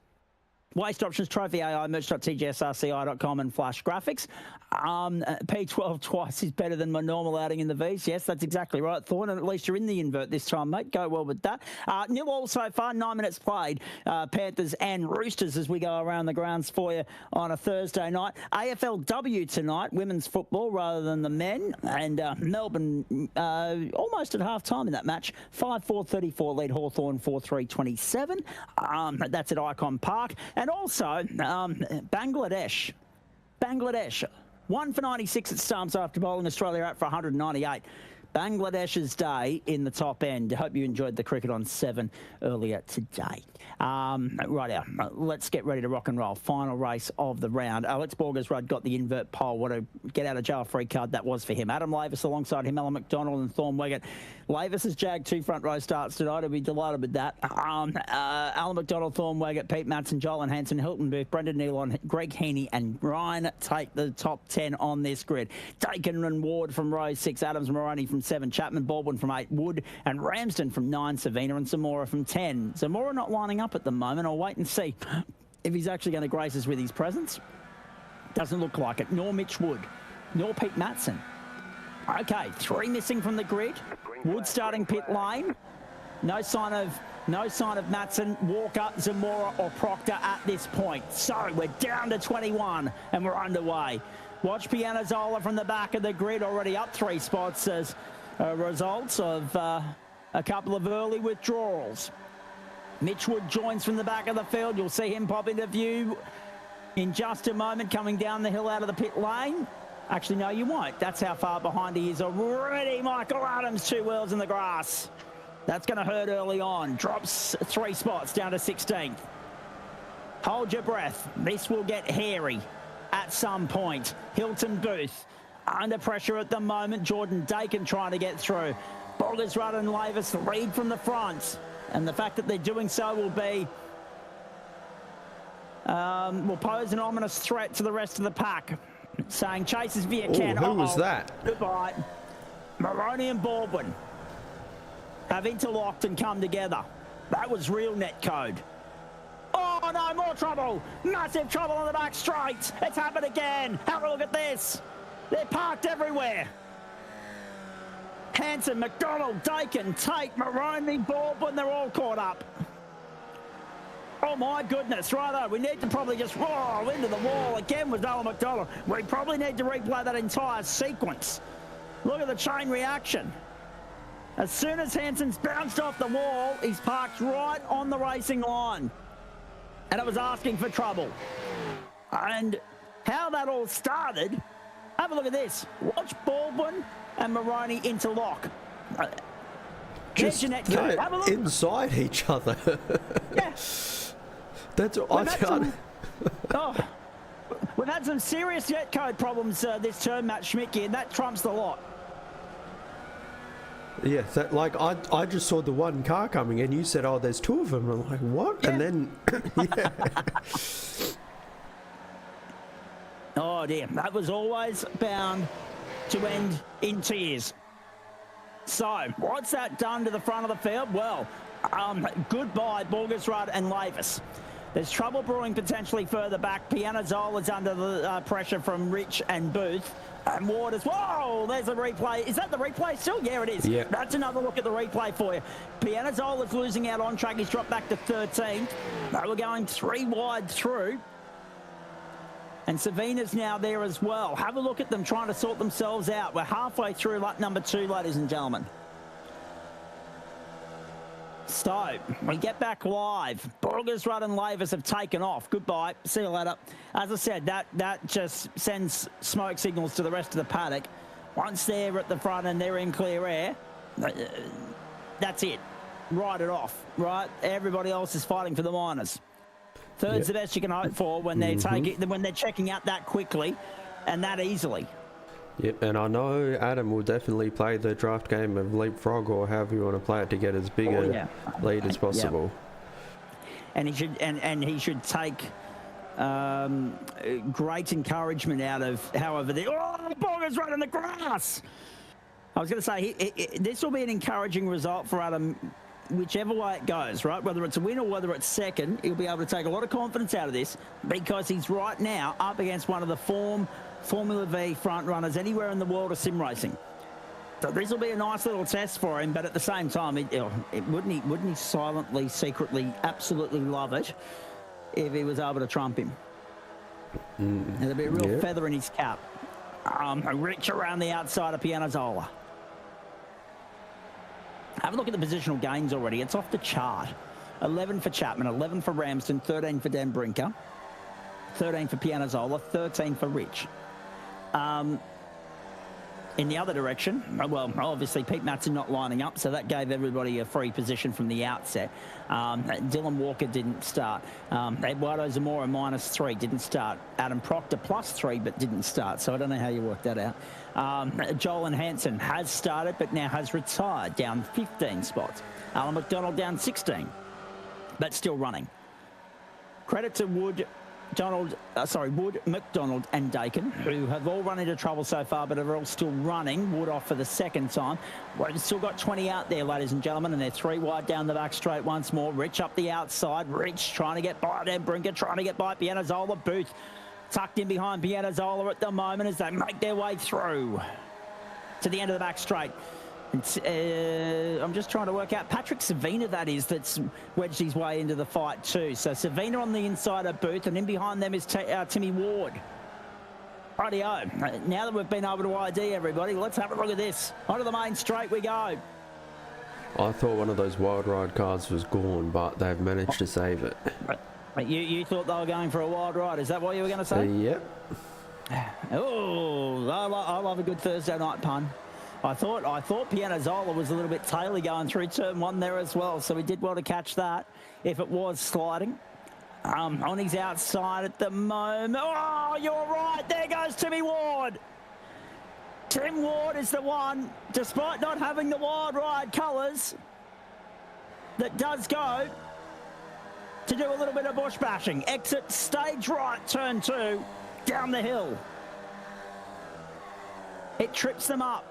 Waste Options, Trophy AI, merch.tgsrci.com and Flash Graphics. P12 twice is better than my normal outing in the Vs. Yes, that's exactly right, Thorne, and at least you're in the invert this time, mate. Go well with that. 0-0 so far, 9 minutes played. Panthers and Roosters as we go around the grounds for you on a Thursday night. AFLW tonight, women's football rather than the men, and Melbourne almost at half-time in that match. 5-4-34 lead Hawthorn 4-3-27. That's at Icon Park. And also, Bangladesh, 1 for 96 at stumps after bowling Australia out for 198. Bangladesh's day in the top end. I hope you enjoyed the cricket on 7 earlier today. Right out. Let's get ready to rock and roll. Final race of the round. Alex Borgersrud got the invert pole. What a get out of jail free card that was for him. Adam Lavis alongside him, Alan McDonald and Thorne Weggett. Lavis has jagged 2 front row starts tonight. I'll be delighted with that. Alan McDonald, Thorne Weggett, Pete Matson, Joel Hansen, Hilton Booth, Brendan Nealon, Greg Heaney and Ryan take the top 10 on this grid. Dakin and Ward from row 6, Adams Moroney from 7, Chapman, Baldwin from 8, Wood and Ramsden from 9, Savina and Zamora from 10. Zamora not lining up at the moment. I'll wait and see if he's actually going to grace us with his presence. Doesn't look like it. Nor Mitch Wood, nor Pete Matson. Okay, 3 missing from the grid. Wood starting pit lane. No sign of Matson, Walker, Zamora or Proctor at this point. So we're down to 21 and we're underway. Watch Pianazzola from the back of the grid, already up 3 spots as a result of a couple of early withdrawals. Mitch Wood joins from the back of the field. You'll see him pop into view in just a moment, coming down the hill out of the pit lane. Actually, no, you won't. That's how far behind he is already. Michael Adams, 2 wheels in the grass. That's going to hurt early on. Drops 3 spots down to 16th. Hold your breath. This will get hairy at some point. Hilton Booth under pressure at the moment. Jordan Dakin trying to get through. Borgersrud and Lavis lead from the front. And the fact that they're doing so will pose an ominous threat to the rest of the pack. Saying chase as you can. Who was that? Goodbye. Moroney and Baldwin have interlocked and come together. That was real net code. Oh no, more trouble. Massive trouble on the back straight. It's happened again. Have a look at this. They're parked everywhere. Hansen, McDonald, Dakin, Tate, Moroney, Baldwin, they're all caught up. Oh my goodness, righto, we need to probably just roll into the wall again with Alan McDonald. We probably need to replay that entire sequence. Look at the chain reaction. As soon as Hansen's bounced off the wall, he's parked right on the racing line. And it was asking for trouble. And how that all started, have a look at this. Watch Baldwin and Moroney interlock. Just inside each other. Yeah. That's what I found. We've had some serious jet code problems this term, Matt Schmidtke, and that trumps the lot. Yeah, I just saw the one car coming and you said, oh, there's 2 of them. I'm like, what? Yeah. And then, yeah. Oh, dear. That was always bound to end in tears. So, what's that done to the front of the field? Well, Goodbye, Borgersrud and Lavis. There's trouble brewing potentially further back. Pianazzola's under the pressure from Rich and Booth. And Waters, whoa, there's a replay. Is that the replay still? Yeah, it is. Yeah. That's another look at the replay for you. Pianazzola's losing out on track. He's dropped back to 13th. They were going 3 wide through. And Savina's now there as well. Have a look at them trying to sort themselves out. We're halfway through lap number 2, ladies and gentlemen. So, we get back live. Borgersrud and Lavis have taken off. Goodbye. See you later. As I said, that just sends smoke signals to the rest of the paddock. Once they're at the front and they're in clear air, that's it. Write it off, right? Everybody else is fighting for the minors. Third's the best you can hope for when they're when they're checking out that quickly and that easily. Yep, and I know Adam will definitely play the draft game of leapfrog or however you want to play it to get as big a lead as possible. And he should take great encouragement out of however the Borger's right on the grass. I was going to say this will be an encouraging result for Adam, whichever way it goes, right? Whether it's a win or whether it's second, he'll be able to take a lot of confidence out of this because he's right now up against one of the Formula V front runners anywhere in the world of sim racing. So this will be a nice little test for him, but at the same time, wouldn't he silently, secretly, absolutely love it if he was able to trump him? There'll be a real feather in his cap. Rich around the outside of Pianazzola. Have a look at the positional gains already. It's off the chart. 11 for Chapman, 11 for Ramsden, 13 for Dan Brinker, 13 for Pianazzola, 13 for Rich. In the other direction, well, obviously Pete Matson not lining up, so that gave everybody a free position from the outset. Dylan Walker didn't start. Eduardo Zamora -3 didn't start. Adam Proctor +3 but didn't start, so I don't know how you work that out. Joel Hansen has started but now has retired, down 15 spots. Alan McDonald down 16, but still running. Credit to Wood, McDonald and Dakin, who have all run into trouble so far, but are all still running. Wood off for the second time. We've still got 20 out there, ladies and gentlemen, and they're 3 wide down the back straight once more. Rich up the outside. Rich trying to get by Dan Brinker, trying to get by Pianazzola. Booth tucked in behind Pianazzola at the moment as they make their way through to the end of the back straight. I'm just trying to work out Patrick Savina, that is, that's wedged his way into the fight too. So Savina on the inside of Booth, and in behind them is Timmy Ward. Rightio. Now that we've been able to ID everybody, let's have a look at this. Onto the main straight we go. I thought one of those wild ride cars was gone, but they've managed to save it. You thought they were going for a wild ride? Is that what you were going to say? Yep. Oh, I love a good Thursday night pun. I thought Pianazzola was a little bit taily going through turn 1 there as well, so he did well to catch that if it was sliding. On his outside at the moment. Oh, you're right. There goes Timmy Ward. Tim Ward is the one, despite not having the wild ride colours, that does go to do a little bit of bush bashing. Exit stage right, turn 2, down the hill. It trips them up.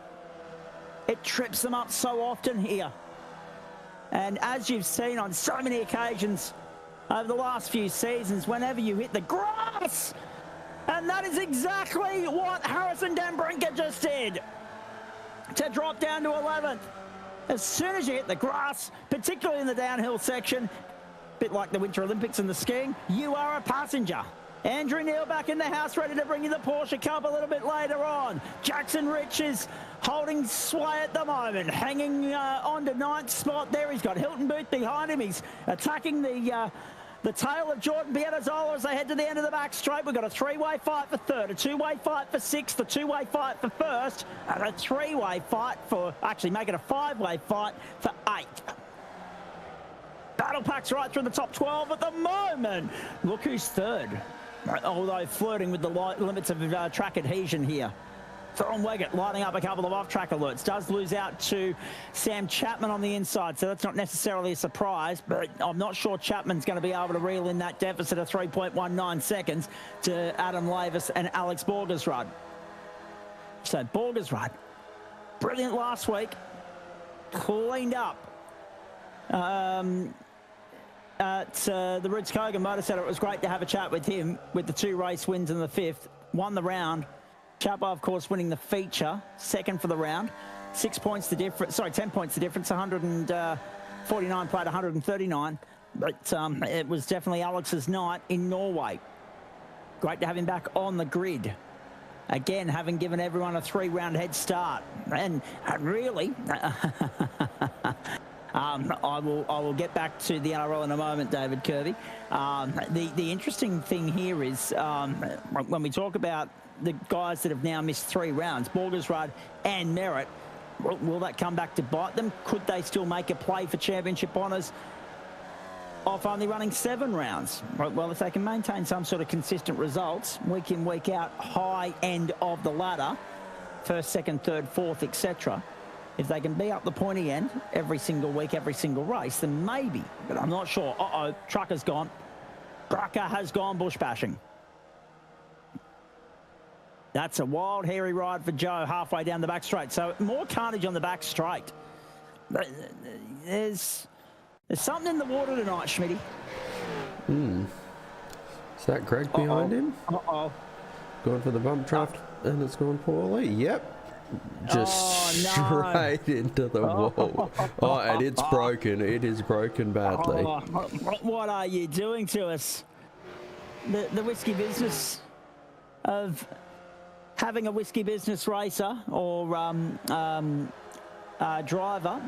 It trips them up so often here. And as you've seen on so many occasions over the last few seasons, whenever you hit the grass, and that is exactly what Harrison Dan Brinker just did, to drop down to 11th. As soon as you hit the grass, particularly in the downhill section, a bit like the Winter Olympics and the skiing, you are a passenger. Andrew Neal back in the house, ready to bring you the Porsche Cup a little bit later on. Jackson Rich is holding sway at the moment, hanging on to 9th spot there. He's got Hilton Booth behind him. He's attacking the tail of Jordan Pianazzola as they head to the end of the back straight. We've got a 3-way fight for 3rd, a 2-way fight for 6th, a 2-way fight for 1st, and a 3-way fight for, actually make it a 5-way fight for 8th. Battle packs right through the top 12 at the moment. Look who's 3rd. Although flirting with the limits of track adhesion here. Thorne Weggett lighting up a couple of off-track alerts. Does lose out to Sam Chapman on the inside, so that's not necessarily a surprise, but I'm not sure Chapman's going to be able to reel in that deficit of 3.19 seconds to Adam Lavis and Alex Borgersrud. So Borgersrud, brilliant last week, cleaned up at the Ritz Kogan Motor Centre. It was great to have a chat with him with the 2 race wins in the 5th. Won the round. Chapa, of course, winning the feature. Second for the round. 6 points the difference. Sorry, 10 points the difference. 149 played 139. But it was definitely Alex's night in Norway. Great to have him back on the grid. Again, having given everyone a 3-round head start. And really... I will get back to the NRL in a moment, David Kirby. The interesting thing here is when we talk about the guys that have now missed 3 rounds, Borgersrud and Merritt, will that come back to bite them? Could they still make a play for championship honours off only running 7 rounds? Well, if they can maintain some sort of consistent results, week in, week out, high end of the ladder, first, second, third, fourth, etc., if they can be up the pointy end every single week, every single race, then maybe. But I'm not sure. Trucker's gone. Brucker has gone bush bashing. That's a wild, hairy ride for Joe halfway down the back straight. So more carnage on the back straight. There's something in the water tonight, Schmitty. Is that Greg behind him? Going for the bump draft, and it's gone poorly. Yep. Just straight into the wall. And it's broken. It is broken badly. What are you doing to us? The whiskey business of having a whiskey business racer or driver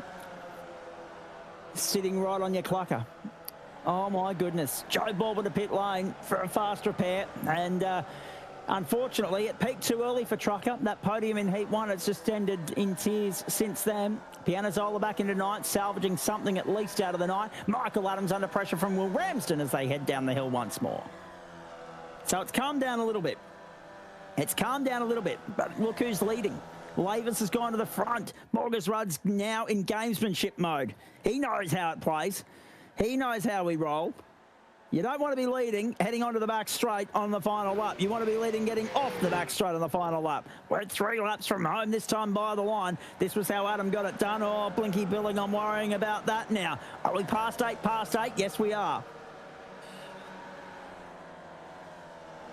sitting right on your clucker. Oh my goodness. Joe Ball with a pit lane for a fast repair, and unfortunately, it peaked too early for Trucker. That podium in Heat 1, it's just ended in tears since then. Pianazzola back into ninth, salvaging something at least out of the night. Michael Adams under pressure from Will Ramsden as they head down the hill once more. So it's calmed down a little bit. But look who's leading. Lavis has gone to the front. Borgersrud's now in gamesmanship mode. He knows how it plays. He knows how we roll. You don't want to be leading, heading onto the back straight on the final lap. You want to be leading, getting off the back straight on the final lap. We're at 3 laps from home, this time by the line. This was how Adam got it done. Oh, blinky billing, I'm worrying about that now. Are we past 8? Yes, we are.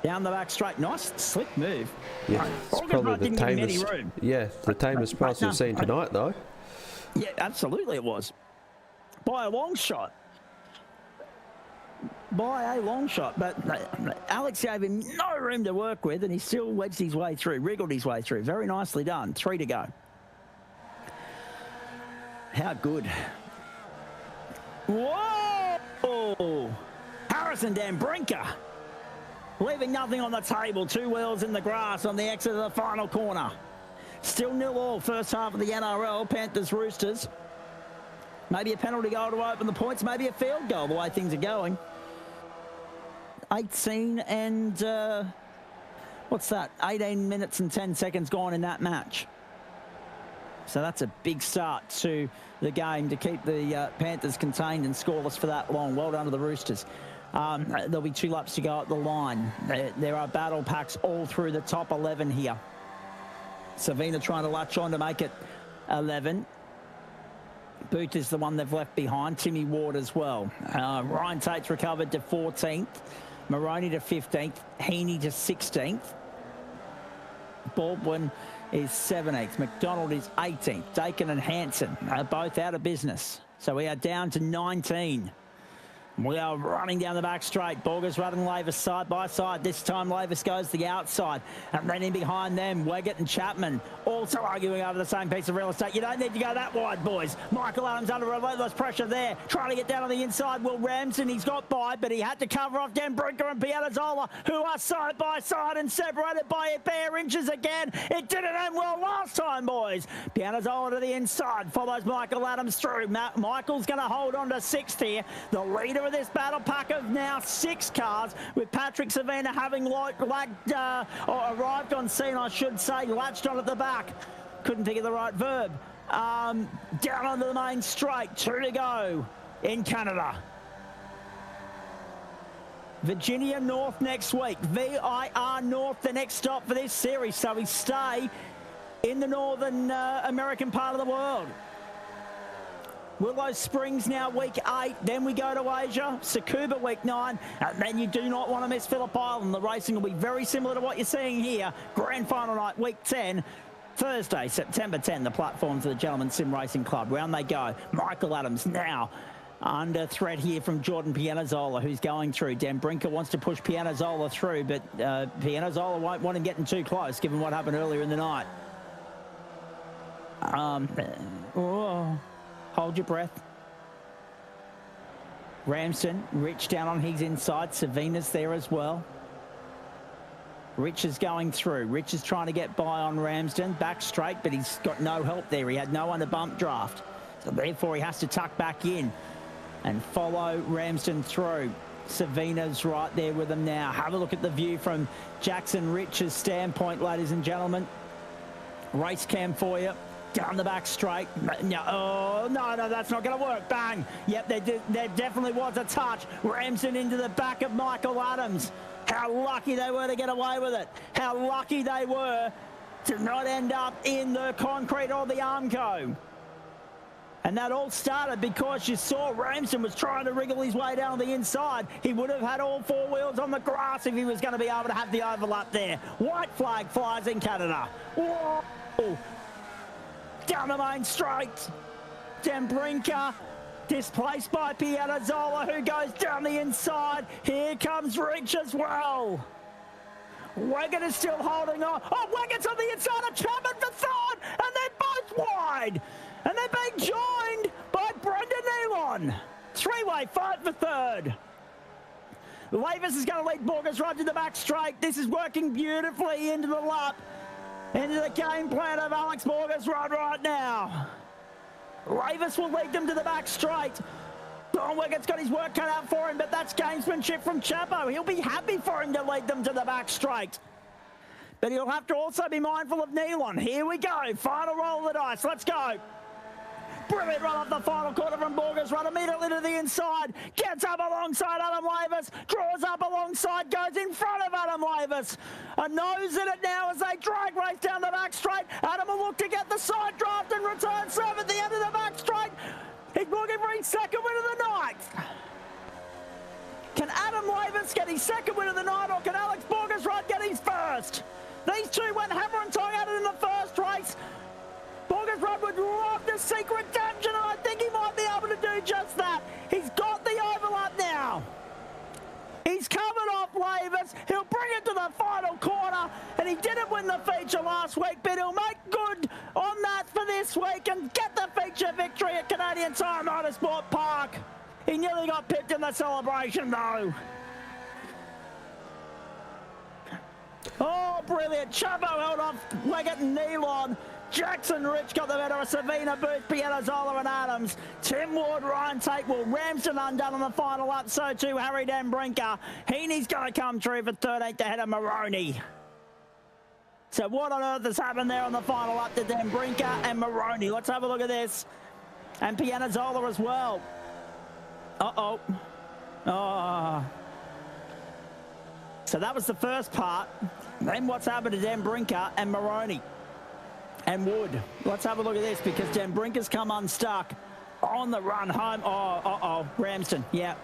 Down the back straight. Nice, slick move. Yeah, it's probably the tamest. Yeah, the tamest pass we've seen tonight, though. Yeah, absolutely it was. By a long shot. But Alex gave him no room to work with, and he still wedged his way through, wriggled his way through. Very nicely done. 3 to go. How good. Whoa! Harrison Dan Brinker leaving nothing on the table. 2 wheels in the grass on the exit of the final corner. Still 0-0 first half of the NRL. Panthers Roosters. Maybe a penalty goal to open the points. Maybe a field goal the way things are going. 18 and, what's that? 18 minutes and 10 seconds gone in that match. So that's a big start to the game to keep the Panthers contained and scoreless for that long. Well done to the Roosters. There'll be 2 laps to go at the line. There are battle packs all through the top 11 here. Savina trying to latch on to make it 11. Booth is the one they've left behind. Timmy Ward as well. Ryan Tate's recovered to 14th. Moroney to 15th. Heaney to 16th. Baldwin is 17th. McDonald is 18th. Dakin and Hansen are both out of business. So we are down to 19. We are running down the back straight. Borgers running Lavis side by side. This time Lavis goes the outside. And then in behind them, Weggett and Chapman also arguing over the same piece of real estate. You don't need to go that wide, boys. Michael Adams under relentless pressure there. Trying to get down on the inside. Will Ramsden, he's got by, but he had to cover off Dan Brinker and Pianazzola, who are side by side and separated by a bare inches again. It didn't end well last time, boys. Pianazzola to the inside. Follows Michael Adams through. Michael's going to hold on to 6th here. The leader of this battle pack of now 6 cars, with Patrick Savina having arrived on scene, I should say, latched on at the back. Couldn't think of the right verb. Down onto the main straight, 2 to go in Canada. Virginia North next week. VIR North, the next stop for this series. So we stay in the Northern American part of the world. Willow Springs now week 8. Then we go to Asia. Tsukuba week 9. And then you do not want to miss Phillip Island. The racing will be very similar to what you're seeing here. Grand final night week 10. Thursday, September 10, the platforms of the Gentleman Sim Racing Club. Round they go. Michael Adams now under threat here from Jordan Pianazzola, who's going through. Dan Brinker wants to push Pianazzola through, but Pianazzola won't want him getting too close, given what happened earlier in the night. Hold your breath. Ramsden, Rich down on his inside. Savina's there as well. Rich is going through. Rich is trying to get by on Ramsden. Back straight, but he's got no help there. He had no one to bump draft. So therefore, he has to tuck back in and follow Ramsden through. Savina's right there with him now. Have a look at the view from Jackson Rich's standpoint, ladies and gentlemen. Race cam for you. Down the back straight. No, oh, no, that's not going to work. Bang. Yep, there definitely was a touch. Ramsden into the back of Michael Adams. How lucky they were to get away with it. How lucky they were to not end up in the concrete or the Armco. And that all started because you saw Ramsden was trying to wriggle his way down the inside. He would have had all 4 wheels on the grass if he was going to be able to have the overlap there. White flag flies in Canada. Whoa! Down the main straight. Dan Brinker displaced by Pianazzola, who goes down the inside. Here comes Rich as well. Wiggett is still holding on. Oh, Wiggett's on the inside of Chapman for third, and they're both wide. And they're being joined by Brendan Elon. 3-way fight for third. Lavis is going to lead Borges right to the back straight. This is working beautifully into the lap. Into the game plan of Alex Borges right now. Lavis will lead them to the back straight. Don Wiggett's got his work cut out for him, but that's gamesmanship from Chapo. He'll be happy for him to lead them to the back straight. But he'll have to also be mindful of Nealon. Here we go. Final roll of the dice. Let's go. Brilliant run off the final quarter from Borges. Run immediately to the inside. Gets up alongside Adam Lavis. Draws up alongside. Goes in front of Adam Lavis. A nose in it now as they drag race down the back straight. Adam will look to get the side draft and return serve at the end of the back straight. He's looking for his second win of the night. Can Adam Lavis get his second win of the night, or can Alex Borges get his first? These two went hammer and tong at it in the first race. Borges would love to seek redemption, and I think he might be able to do just that. He's got the overlap now. He's covered off Lavis. He'll bring it to the final corner, and he didn't win the feature last week, but he'll make good on that for this week and get the feature victory at Canadian Tire Motorsport Park. He nearly got pipped in the celebration, though. Oh, brilliant. Chubbo held off Leggett and Nealon. Jackson Rich got the better of Savina, Booth, Pianazzola and Adams. Tim Ward, Ryan Tate, will Ramsden undone on the final lap. So too Harry Dan Brinker. Heaney's going to come through for 13th ahead of Maroney. So what on earth has happened there on the final lap to Dan Brinker and Maroney? Let's have a look at this. And Pianazzola as well. Uh-oh. Oh. So that was the first part. Then what's happened to Dan Brinker and Maroney and Wood? Let's have a look at this, because Dan Brinker's come unstuck on the run home. Oh, Ramsden, yeah.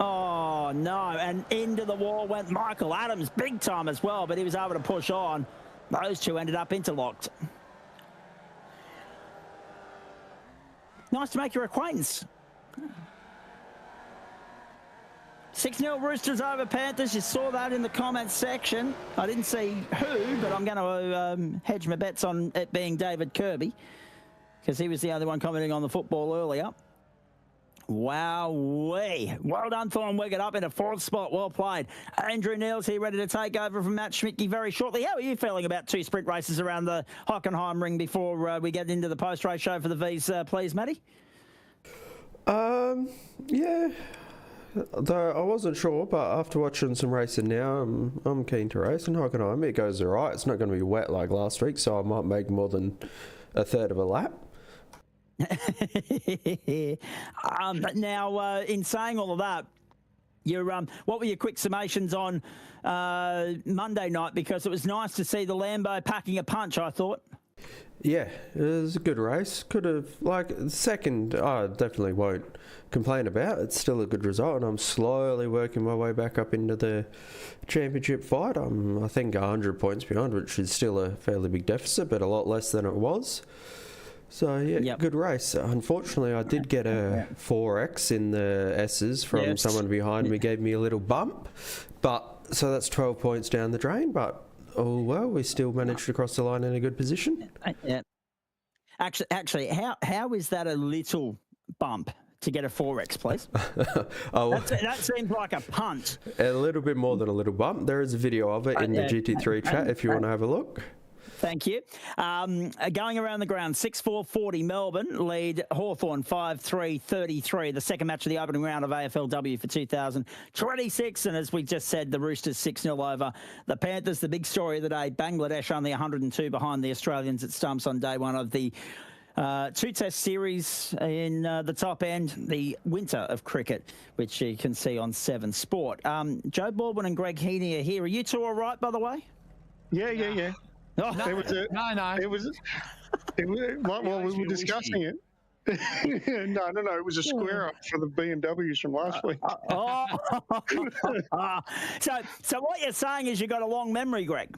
Oh, no, and into the wall went Michael Adams, big time as well, but he was able to push on. Those two ended up interlocked. Nice to make your acquaintance. 6-0 Roosters over Panthers. You saw that in the comments section. I didn't see who, but I'm going to hedge my bets on it being David Kirby, because he was the only one commenting on the football earlier. Wowee. Well done, Thorne Wiggett, up in a 4th spot. Well played. Andrew Neal's here ready to take over from Matt Schmidtke very shortly. How are you feeling about 2 sprint races around the Hockenheim ring before we get into the post-race show for the V's, please, Matty? Yeah. Though I wasn't sure, but after watching some racing now, I'm keen to race in Hockenheim. It goes all right. It's not going to be wet like last week, so I might make more than a third of a lap. Now, in saying all of that, what were your quick summations on Monday night? Because it was nice to see the Lambo packing a punch, I thought. Yeah, it was a good race. Could have, like, second, I definitely won't complain about. It's still a good result, and I'm slowly working my way back up into the championship fight. I'm, I think, 100 points behind, which is still a fairly big deficit, but a lot less than it was. So, yeah, good race. Unfortunately, I did get a 4X in the S's from someone behind me, gave me a little bump. But so that's 12 points down the drain, but oh well, we still managed to cross the line in a good position. Yeah. Actually, how is that a little bump to get a 4X, please? That seems like a punt. A little bit more than a little bump. There is a video of it in the GT3 chat if you want to have a look. Thank you. Going around the ground, 6-4-40 Melbourne lead Hawthorn 5-3-33. The second match of the opening round of AFLW for 2026. And as we just said, the Roosters 6-0 over the Panthers. The big story of the day, Bangladesh only 102 behind the Australians at Stumps on day one of the two-test series in the top end, the winter of cricket, which you can see on 7 Sport. Joe Baldwin and Greg Heaney are here. Are you two all right, by the way? Yeah. Oh, no. It was while we were discussing it. No. It was a square up for the BMWs from last week. So what you're saying is you got a long memory, Greg.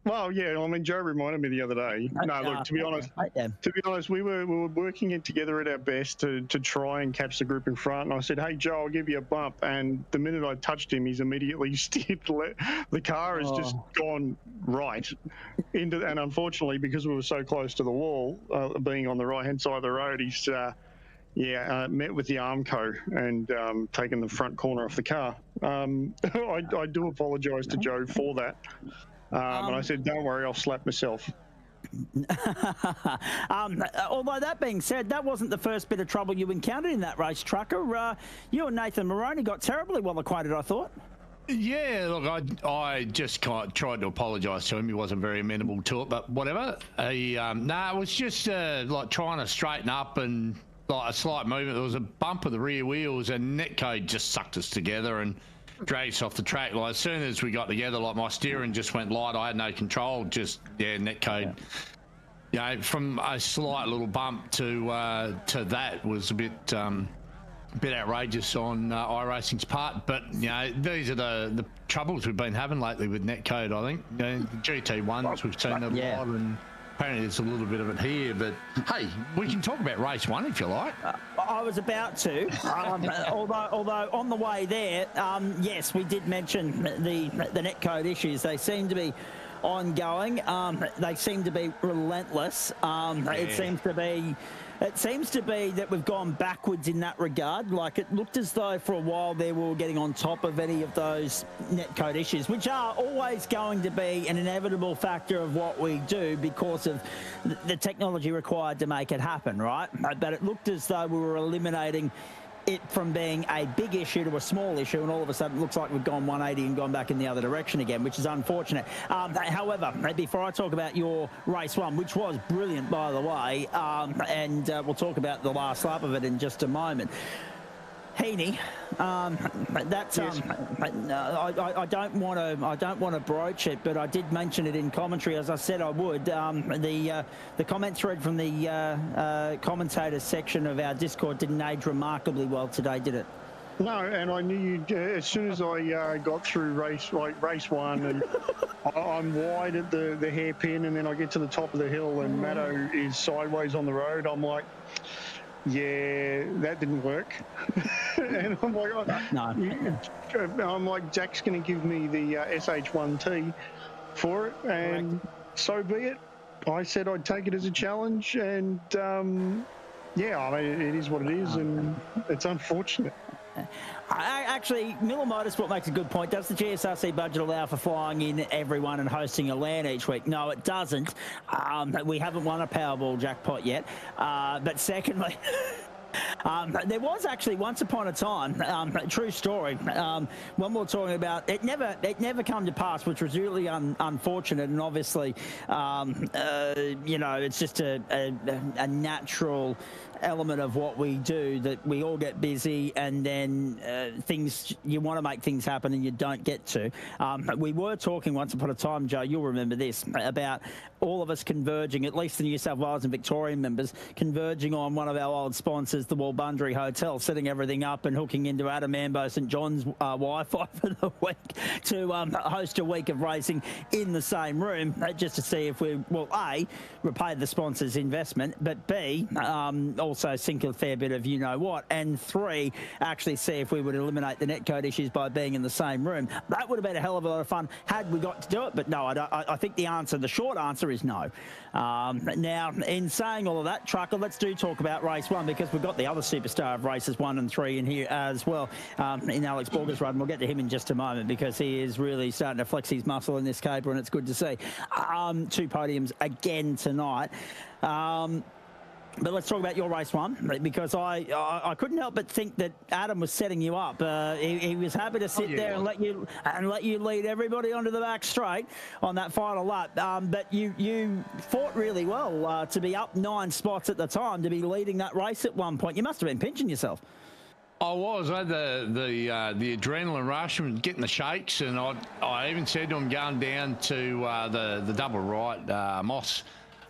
Well, yeah. I mean, Joe reminded me the other day. No, look. To be honest, we were working it together at our best to try and catch the group in front. And I said, "Hey, Joe, I'll give you a bump." And the minute I touched him, he's immediately steered. The car has just gone right into. And unfortunately, because we were so close to the wall, being on the right-hand side of the road, he's met with the Armco and taken the front corner off the car. I do apologise to Joe for that. And I said, "Don't worry, I'll slap myself." Although that being said, that wasn't the first bit of trouble you encountered in that race, Trucker. You and Nathan Moroney got terribly well acquainted, I thought. Yeah, look, I just tried to apologise to him. He wasn't very amenable to it, but whatever. It was just like trying to straighten up and like a slight movement. There was a bump of the rear wheels, and Netcode just sucked us together and dragged us off the track. Like, as soon as we got together, like, my steering just went light. I had no control. Netcode. You know, from a slight little bump to that was a bit outrageous on iRacing's part. But you know, these are the troubles we've been having lately with Netcode. I think, you know, the GT1s we've seen a lot, and apparently there's a little bit of it here. But hey, we can talk about race 1 if you like. I was about to, although on the way there, yes, we did mention the Netcode issues. They seem to be ongoing. They seem to be relentless. It seems to be that we've gone backwards in that regard. Like, it looked as though for a while there we were getting on top of any of those netcode issues, which are always going to be an inevitable factor of what we do because of the technology required to make it happen, right? But it looked as though we were eliminating it from being a big issue to a small issue, and all of a sudden it looks like we've gone 180 and gone back in the other direction again, which is unfortunate. However, before I talk about your race 1, which was brilliant, by the way, and we'll talk about the last lap of it in just a moment. Heaney, I don't want to broach it, but I did mention it in commentary, as I said I would. The comment thread from the commentators section of our Discord didn't age remarkably well today, did it? No, and I knew as soon as I got through race 1, and I'm wide at the hairpin, and then I get to the top of the hill, and Matto is sideways on the road. I'm like, yeah, that didn't work. And I'm like, I'm like, Jack's going to give me the SH1T for it, and so be it. I said I'd take it as a challenge, and I mean, it is what it is, and it's unfortunate. Actually, Miller Motorsport makes a good point. Does the GSRC budget allow for flying in everyone and hosting a LAN each week? No, it doesn't. We haven't won a Powerball jackpot yet. But secondly, there was actually once upon a time, true story, when we were talking about it never come to pass, which was really unfortunate, and obviously, it's just a natural element of what we do, that we all get busy and then you want to make things happen and you don't get to. We were talking once upon a time, Joe, you'll remember this, about all of us converging, at least the New South Wales and Victorian members, converging on one of our old sponsors, the Walbundry Hotel, setting everything up and hooking into Adam Ambo St John's Wi-Fi for the week to host a week of racing in the same room, just to see if we, well, A, repay the sponsor's investment, but B, also sink a fair bit of you-know-what, and 3, actually see if we would eliminate the netcode issues by being in the same room. That would have been a hell of a lot of fun had we got to do it, but no, I think the short answer is no. Now, in saying all of that, Trucker, let's talk about race 1, because we've got the other superstar of races 1 and 3 in here as well, in Alex Borger's run. We'll get to him in just a moment, because he is really starting to flex his muscle in this caper, and it's good to see. 2 podiums again tonight. But let's talk about your race 1, because I couldn't help but think that Adam was setting you up. He was happy to sit there and let you lead everybody onto the back straight on that final lap. But you fought really well to be up 9 spots at the time, to be leading that race at one point. You must have been pinching yourself. I was. I had the adrenaline rush and getting the shakes, and I even said to him going down to the double right, Moss,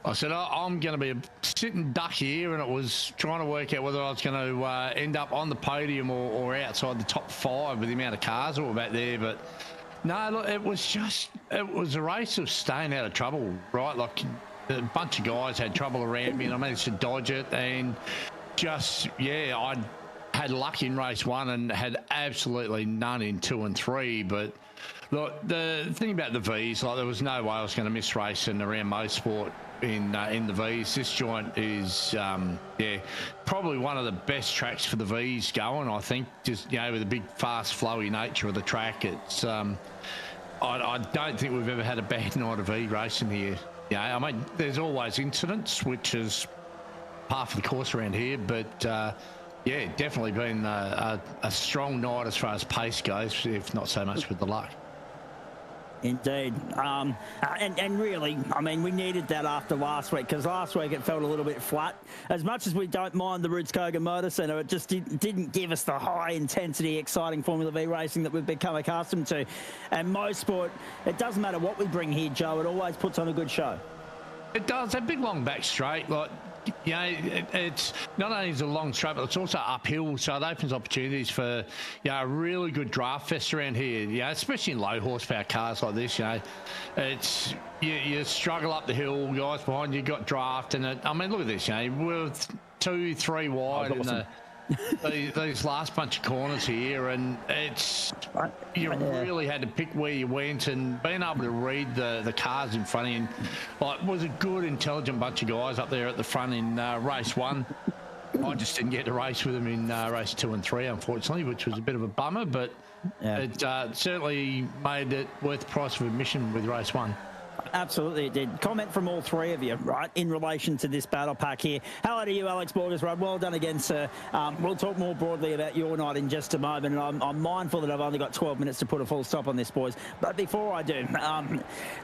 I said, I'm going to be a sitting duck here, and it was trying to work out whether I was going to end up on the podium or outside the top 5 with the amount of cars that were back there. But no, look, it was a race of staying out of trouble, right? Like a bunch of guys had trouble around me, and I managed to dodge it, and I had luck in race 1 and had absolutely none in 2 and 3. But look, the thing about the V's, like, there was no way I was going to miss racing around Motorsport in the V's. This joint is probably one of the best tracks for the V's going, I think, just with the big fast flowy nature of the track. It's I don't think we've ever had a bad night of V racing here. I mean, there's always incidents, which is half of the course around here, but definitely been a strong night as far as pace goes, if not so much with the luck. Indeed. And really, I mean, we needed that after last week, because last week it felt a little bit flat. As much as we don't mind the Roots-Kogan Motor Centre, it just didn't give us the high-intensity, exciting Formula V racing that we've become accustomed to. And Motorsport, it doesn't matter what we bring here, Joe, it always puts on a good show. It does. A big long back straight, like, it's not only is it a long straight, but it's also uphill, so it opens opportunities for a really good draft fest around here. Especially in low horsepower cars like this. It's you struggle up the hill, guys behind you got draft, and I mean, look at this. We're 2-3 wide in these last bunch of corners here, and you really had to pick where you went, and being able to read the cars in front of you. Like, was a good, intelligent bunch of guys up there at the front in race 1. I just didn't get to race with them in race 2 and 3, unfortunately, which was a bit of a bummer, but it certainly made it worth the price of admission with race 1. Absolutely, it did. Comment from all 3 of you, right, in relation to this battle pack here. Hello to you, Alex Borges. Well done again, sir. We'll talk more broadly about your night in just a moment, and I'm mindful that I've only got 12 minutes to put a full stop on this, boys. But before I do,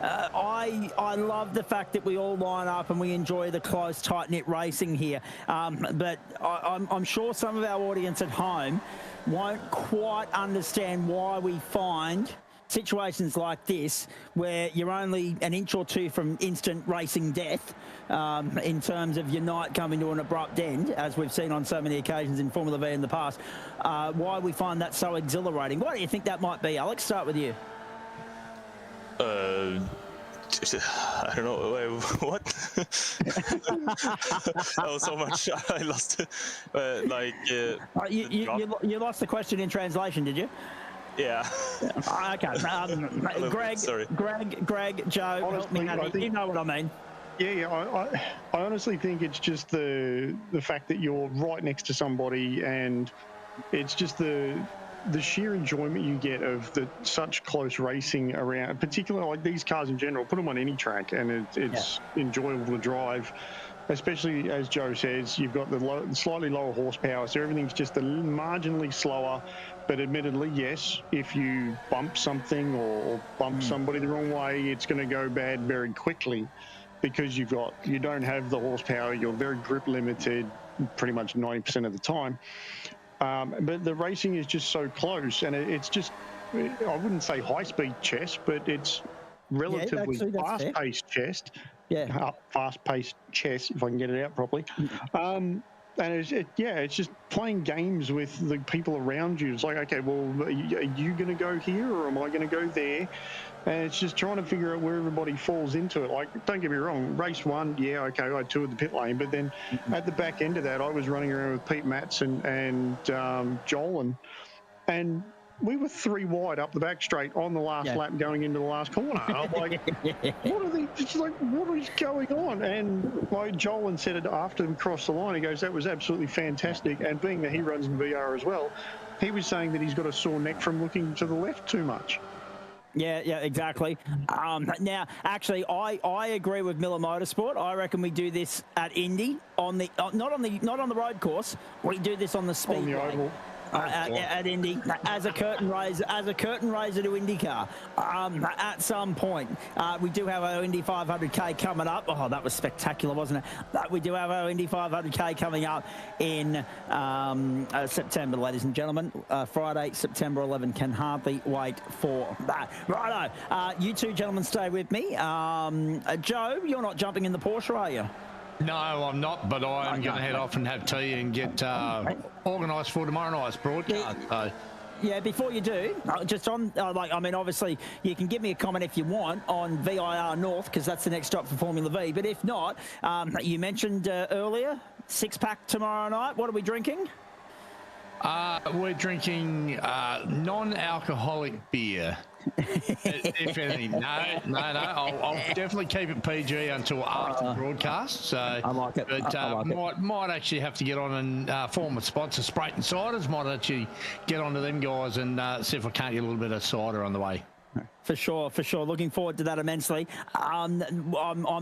I love the fact that we all line up and we enjoy the close, tight-knit racing here. But I'm sure some of our audience at home won't quite understand why we find situations like this where you're only an inch or 2 from instant racing death in terms of your night coming to an abrupt end, as we've seen on so many occasions in Formula V in the past. Why we find that so exhilarating. Why do you think that might be, Alex? Start with you. I don't know. What? Oh, so much. I lost it. You lost the question in translation, did you? Yeah. Okay. Greg, sorry. Greg, Joe, help me out. You know what I mean. Yeah, I honestly think it's just the fact that you're right next to somebody, and it's just the sheer enjoyment you get of such close racing around, particularly like these cars in general. Put them on any track, and it's enjoyable to drive. Especially, as Joe says, you've got the slightly lower horsepower, so everything's just marginally slower. But admittedly, yes, if you bump something or bump somebody the wrong way, it's going to go bad very quickly, because you don't have the horsepower. You're very grip limited. pretty much 90% of the time. But the racing is just so close, and it's just, I wouldn't say high-speed chess, but it's relatively fast-paced chess. Yeah. Fast-paced chess, if I can get it out properly. And it's just playing games with the people around you. It's like, okay, well, are you going to go here or am I going to go there? And it's just trying to figure out where everybody falls into it. Like, don't get me wrong, race one, yeah, okay, I toured the pit lane. But then at the back end of that, I was running around with Pete Matz and Joel, and we were 3 wide up the back straight on the last lap going into the last corner. I'm like, what is going on? And like Joel said it after them crossed the line, he goes, that was absolutely fantastic. And being that he runs in VR as well, he was saying that he's got a sore neck from looking to the left too much. Yeah, exactly. Now, actually, I agree with Miller Motorsport. I reckon we do this at Indy not on the road course. We do this on the speedway. On the oval. At Indy as a curtain raiser to IndyCar. At some point, we do have our Indy 500K coming up. Oh, that was spectacular, wasn't it? We do have our Indy 500K coming up in September, ladies and gentlemen. Friday, September 11. Can hardly wait for that. Righto, you two gentlemen stay with me. Joe, you're not jumping in the Porsche, are you? No, I'm not, but I'm going to head off and have tea and get organised for tomorrow night's broadcast. Yeah, before you do, just on, obviously, you can give me a comment if you want on VIR North, because that's the next stop for Formula V. But if not, you mentioned earlier, 6-pack tomorrow night. What are we drinking? We're drinking non-alcoholic beer. If anything, no. I'll definitely keep it PG until after broadcast. So I like it. But might actually have to get on and form a sponsor. Sprayton Ciders might actually get onto them guys and see if I can't get a little bit of cider on the way. For sure. Looking forward to that immensely. I'm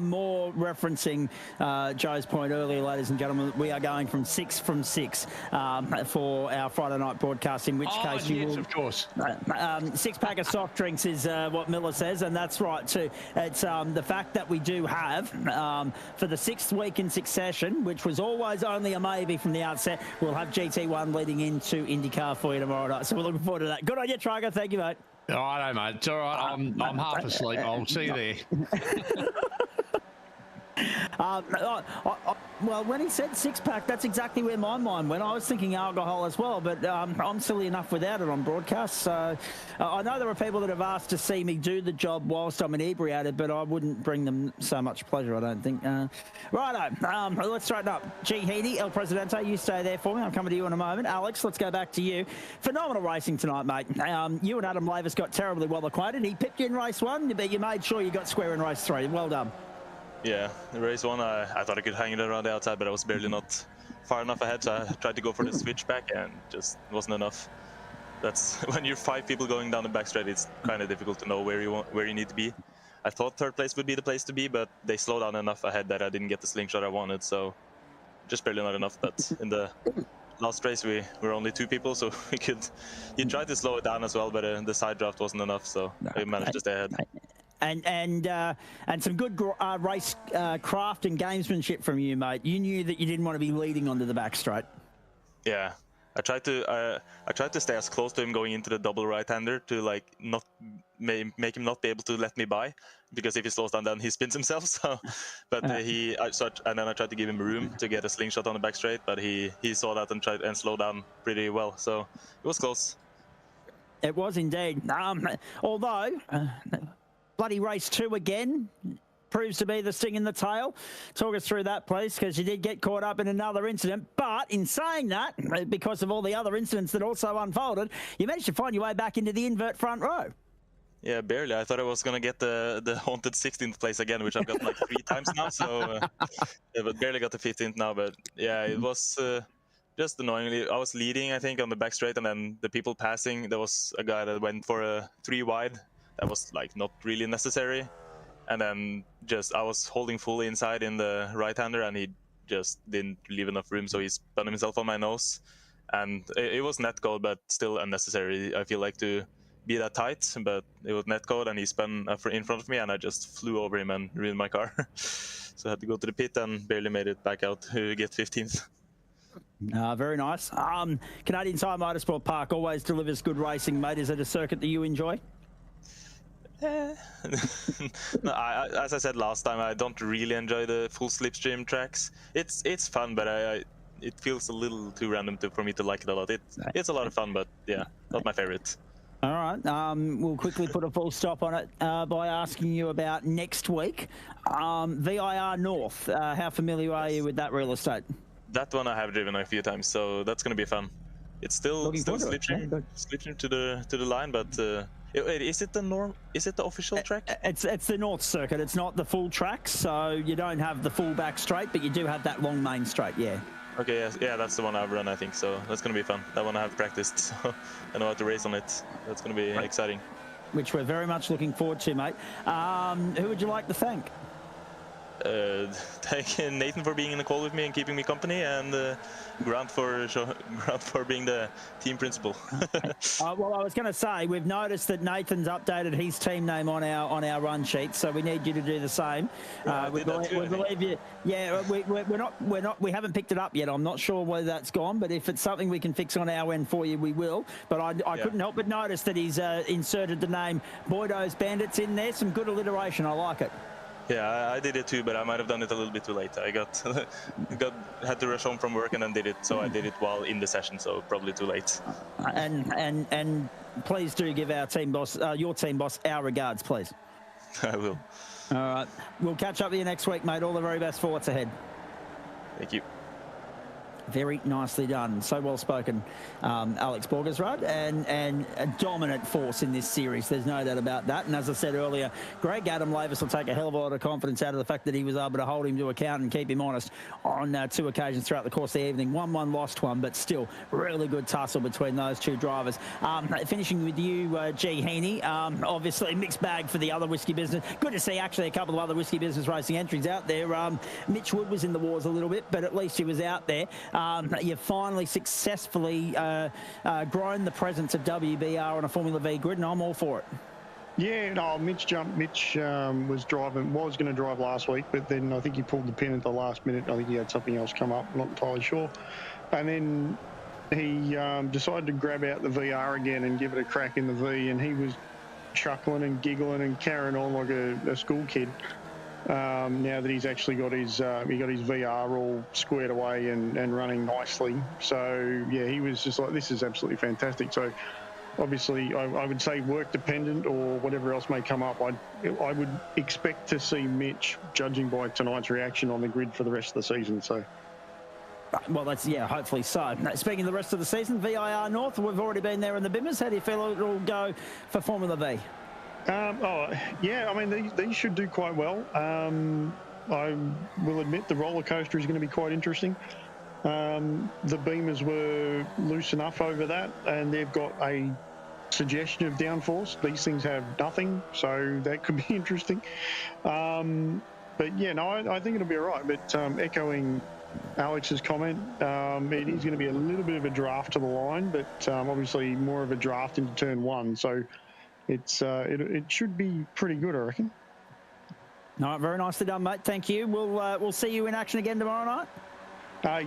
more referencing Joe's point earlier, ladies and gentlemen. We are going from 6 for our Friday night broadcast, in which case you will... of course. 6-pack of soft drinks is what Miller says, and that's right too. It's the fact that we do have, for the 6th week in succession, which was always only a maybe from the outset, we'll have GT1 leading into IndyCar for you tomorrow night. So we're looking forward to that. Good on you, Trager. Thank you, mate. I know, mate. It's all right. I'm half asleep. I'll see you there. Well, when he said 6-pack, that's exactly where my mind went. I was thinking alcohol as well, but I'm silly enough without it on broadcast. So I know there are people that have asked to see me do the job whilst I'm inebriated, but I wouldn't bring them so much pleasure, I don't think. Righto, let's straighten up. G. Heaney, El Presidente, you stay there for me. I'm coming to you in a moment. Alex, let's go back to you. Phenomenal racing tonight, mate. You and Adam Lavis got terribly well acquainted. He pipped you in race 1, but you made sure you got square in race 3. Well done. Yeah, in race 1 I thought I could hang it around the outside, but I was barely not far enough ahead, so I tried to go for the switchback and just wasn't enough. That's when you're 5 people going down the back straight, it's kind of difficult to know where you need to be. I thought 3rd place would be the place to be, but they slowed down enough ahead that I didn't get the slingshot I wanted, so just barely not enough. But in the last race we were only 2 people, so you tried to slow it down as well, but the side draft wasn't enough, so we managed to stay ahead. And some good race craft and gamesmanship from you, mate. You knew that you didn't want to be leading onto the back straight. Yeah, I tried to stay as close to him going into the double right-hander to like not make him not be able to let me by, because if he slows down, then he spins himself. So, but and then I tried to give him room to get a slingshot on the back straight, but he saw that and tried and slowed down pretty well. So it was close. It was indeed. Although. Bloody race 2 again proves to be the sting in the tail. Talk us through that, please, because you did get caught up in another incident. But in saying that, because of all the other incidents that also unfolded, you managed to find your way back into the invert front row. Yeah, barely. I thought I was going to get the haunted 16th place again, which I've got like 3 times now. So, yeah, but barely got the 15th now. But yeah, it was just annoyingly. I was leading, I think, on the back straight, and then the people passing, there was a guy that went for a 3 wide. That was like not really necessary, and then I was holding fully inside in the right-hander, and he just didn't leave enough room, so he spun himself on my nose, and it was netcode, but still unnecessary. I feel like to be that tight, but it was netcode, and he spun in front of me, and I just flew over him and ruined my car. So I had to go to the pit and barely made it back out to get 15th. Very nice. Canadian Tire Motorsport Park always delivers good racing, mate. Is it a circuit that you enjoy? No, as I said last time, I don't really enjoy the full slipstream tracks. It's fun, but it feels a little too random for me to like it a lot. It's a lot of fun, but yeah, not my favorite. All right. We'll quickly put a full stop on it by asking you about next week. VIR North. How familiar are you with that real estate? That one I have driven a few times, so that's going to be fun. It's still slipstream to the line, but is it the official track? It's the North Circuit. It's not the full track, so you don't have the full back straight, but you do have that long main straight. Yeah. Okay, yeah, that's the one I've run, I think. So that's going to be fun. That one I have practiced, so I know how to race on it. That's going to be exciting. Which we're very much looking forward to, mate. Who would you like to thank? Thank Nathan for being in the call with me and keeping me company, and Grant for being the team principal. Well, I was going to say, we've noticed that Nathan's updated his team name on our run sheet, so we need you to do the same. We believe you. Yeah, we haven't picked it up yet. I'm not sure whether that's gone, but if it's something we can fix on our end for you, we will. But I couldn't help but notice that he's inserted the name Boydo's Bandits in there. Some good alliteration. I like it. Yeah, I did it too, but I might have done it a little bit too late. I had to rush home from work and then did it, so I did it while in the session, so probably too late. And please do give our team boss, your team boss, our regards, please. I will. All right, we'll catch up with you next week, mate. All the very best for what's ahead. Thank you. Very nicely done. So well spoken, Alex Borgersrud, and a dominant force in this series. There's no doubt about that. And as I said earlier, Greg Adam Lavis will take a hell of a lot of confidence out of the fact that he was able to hold him to account and keep him honest on 2 occasions throughout the course of the evening. Won one, lost one, but still really good tussle between those 2 drivers. Finishing with you, G. Heaney. Obviously, mixed bag for the other whiskey business. Good to see actually a couple of other whiskey business racing entries out there. Mitch Wood was in the wars a little bit, but at least he was out there. You've finally successfully grown the presence of WBR on a Formula V grid, and I'm all for it. Yeah, no, Mitch was going to drive last week, but then I think he pulled the pin at the last minute. I think he had something else come up, I'm not entirely sure. And then he decided to grab out the VR again and give it a crack in the V, and he was chuckling and giggling and carrying on like a school kid. Now that he's actually got his VR all squared away and running nicely. So yeah, he was just like, this is absolutely fantastic. So obviously I would say work dependent or whatever else may come up, I would expect to see Mitch, judging by tonight's reaction, on the grid for the rest of the season. So well, hopefully so. Speaking of the rest of the season, VIR North, we've already been there in the Bimmers. How do you feel it'll go for Formula V? Yeah, I mean, these should do quite well. I will admit the roller coaster is going to be quite interesting. The Beamers were loose enough over that, and they've got a suggestion of downforce. These things have nothing, so that could be interesting. But yeah, no, I think it'll be all right. But echoing Alex's comment, it is going to be a little bit of a draft to the line, but obviously more of a draft into turn 1. So it should be pretty good, I reckon. No, very nicely done, mate. Thank you. We'll see you in action again tomorrow night.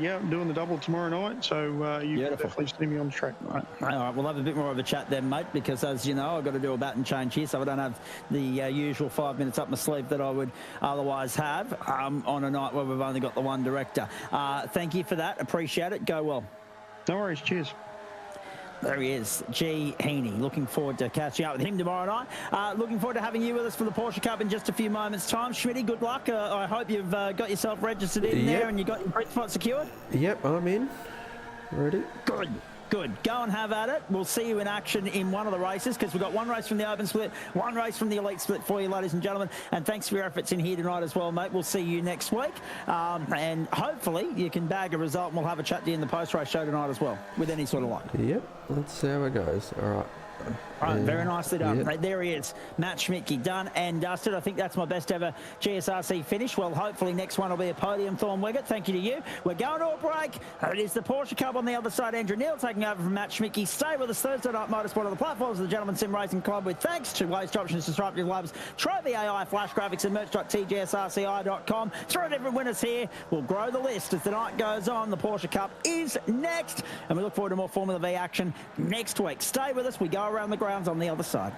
Yeah, I'm doing the double tomorrow night, so you can definitely see me on the track. All right, we'll have a bit more of a chat then, mate, because as you know, I've got to do a baton change here, so I don't have the usual 5 minutes up my sleeve that I would otherwise have on a night where we've only got the one director. Thank you for that. Appreciate it. Go well. No worries. Cheers. There he is, G. Heaney. Looking forward to catching up with him tomorrow night. Looking forward to having you with us for the Porsche Cup in just a few moments' time. Schmitty, good luck. I hope you've got yourself registered in there and you got your breath spot secured. Yep, I'm in. Ready? Good. Go and have at it. We'll see you in action in one of the races because we've got one race from the open split, one race from the elite split for you, ladies and gentlemen. And thanks for your efforts in here tonight as well, mate. We'll see you next week. And hopefully you can bag a result and we'll have a chat to you in the post-race show tonight as well with any sort of luck. Yep, let's see how it goes. All right. Right, very nicely done. Yep. Right, there he is. Matt Schmidtke, done and dusted. I think that's my best ever GSRC finish. Well, hopefully next one will be a podium, Thorn Wiggett. Thank you to you. We're going to a break. It is the Porsche Cup on the other side. Andrew Neal taking over from Matt Schmidtke. Stay with us Thursday night motorsport on the platforms of the Gentleman Sim Racing Club with thanks to Waste Options, Disruptive Labs, Trophy AI, Flash Graphics and merch.tgsrci.com. 3 different winners here. We'll grow the list as the night goes on. The Porsche Cup is next and we look forward to more Formula V action next week. Stay with us. We go around the grounds on the other side.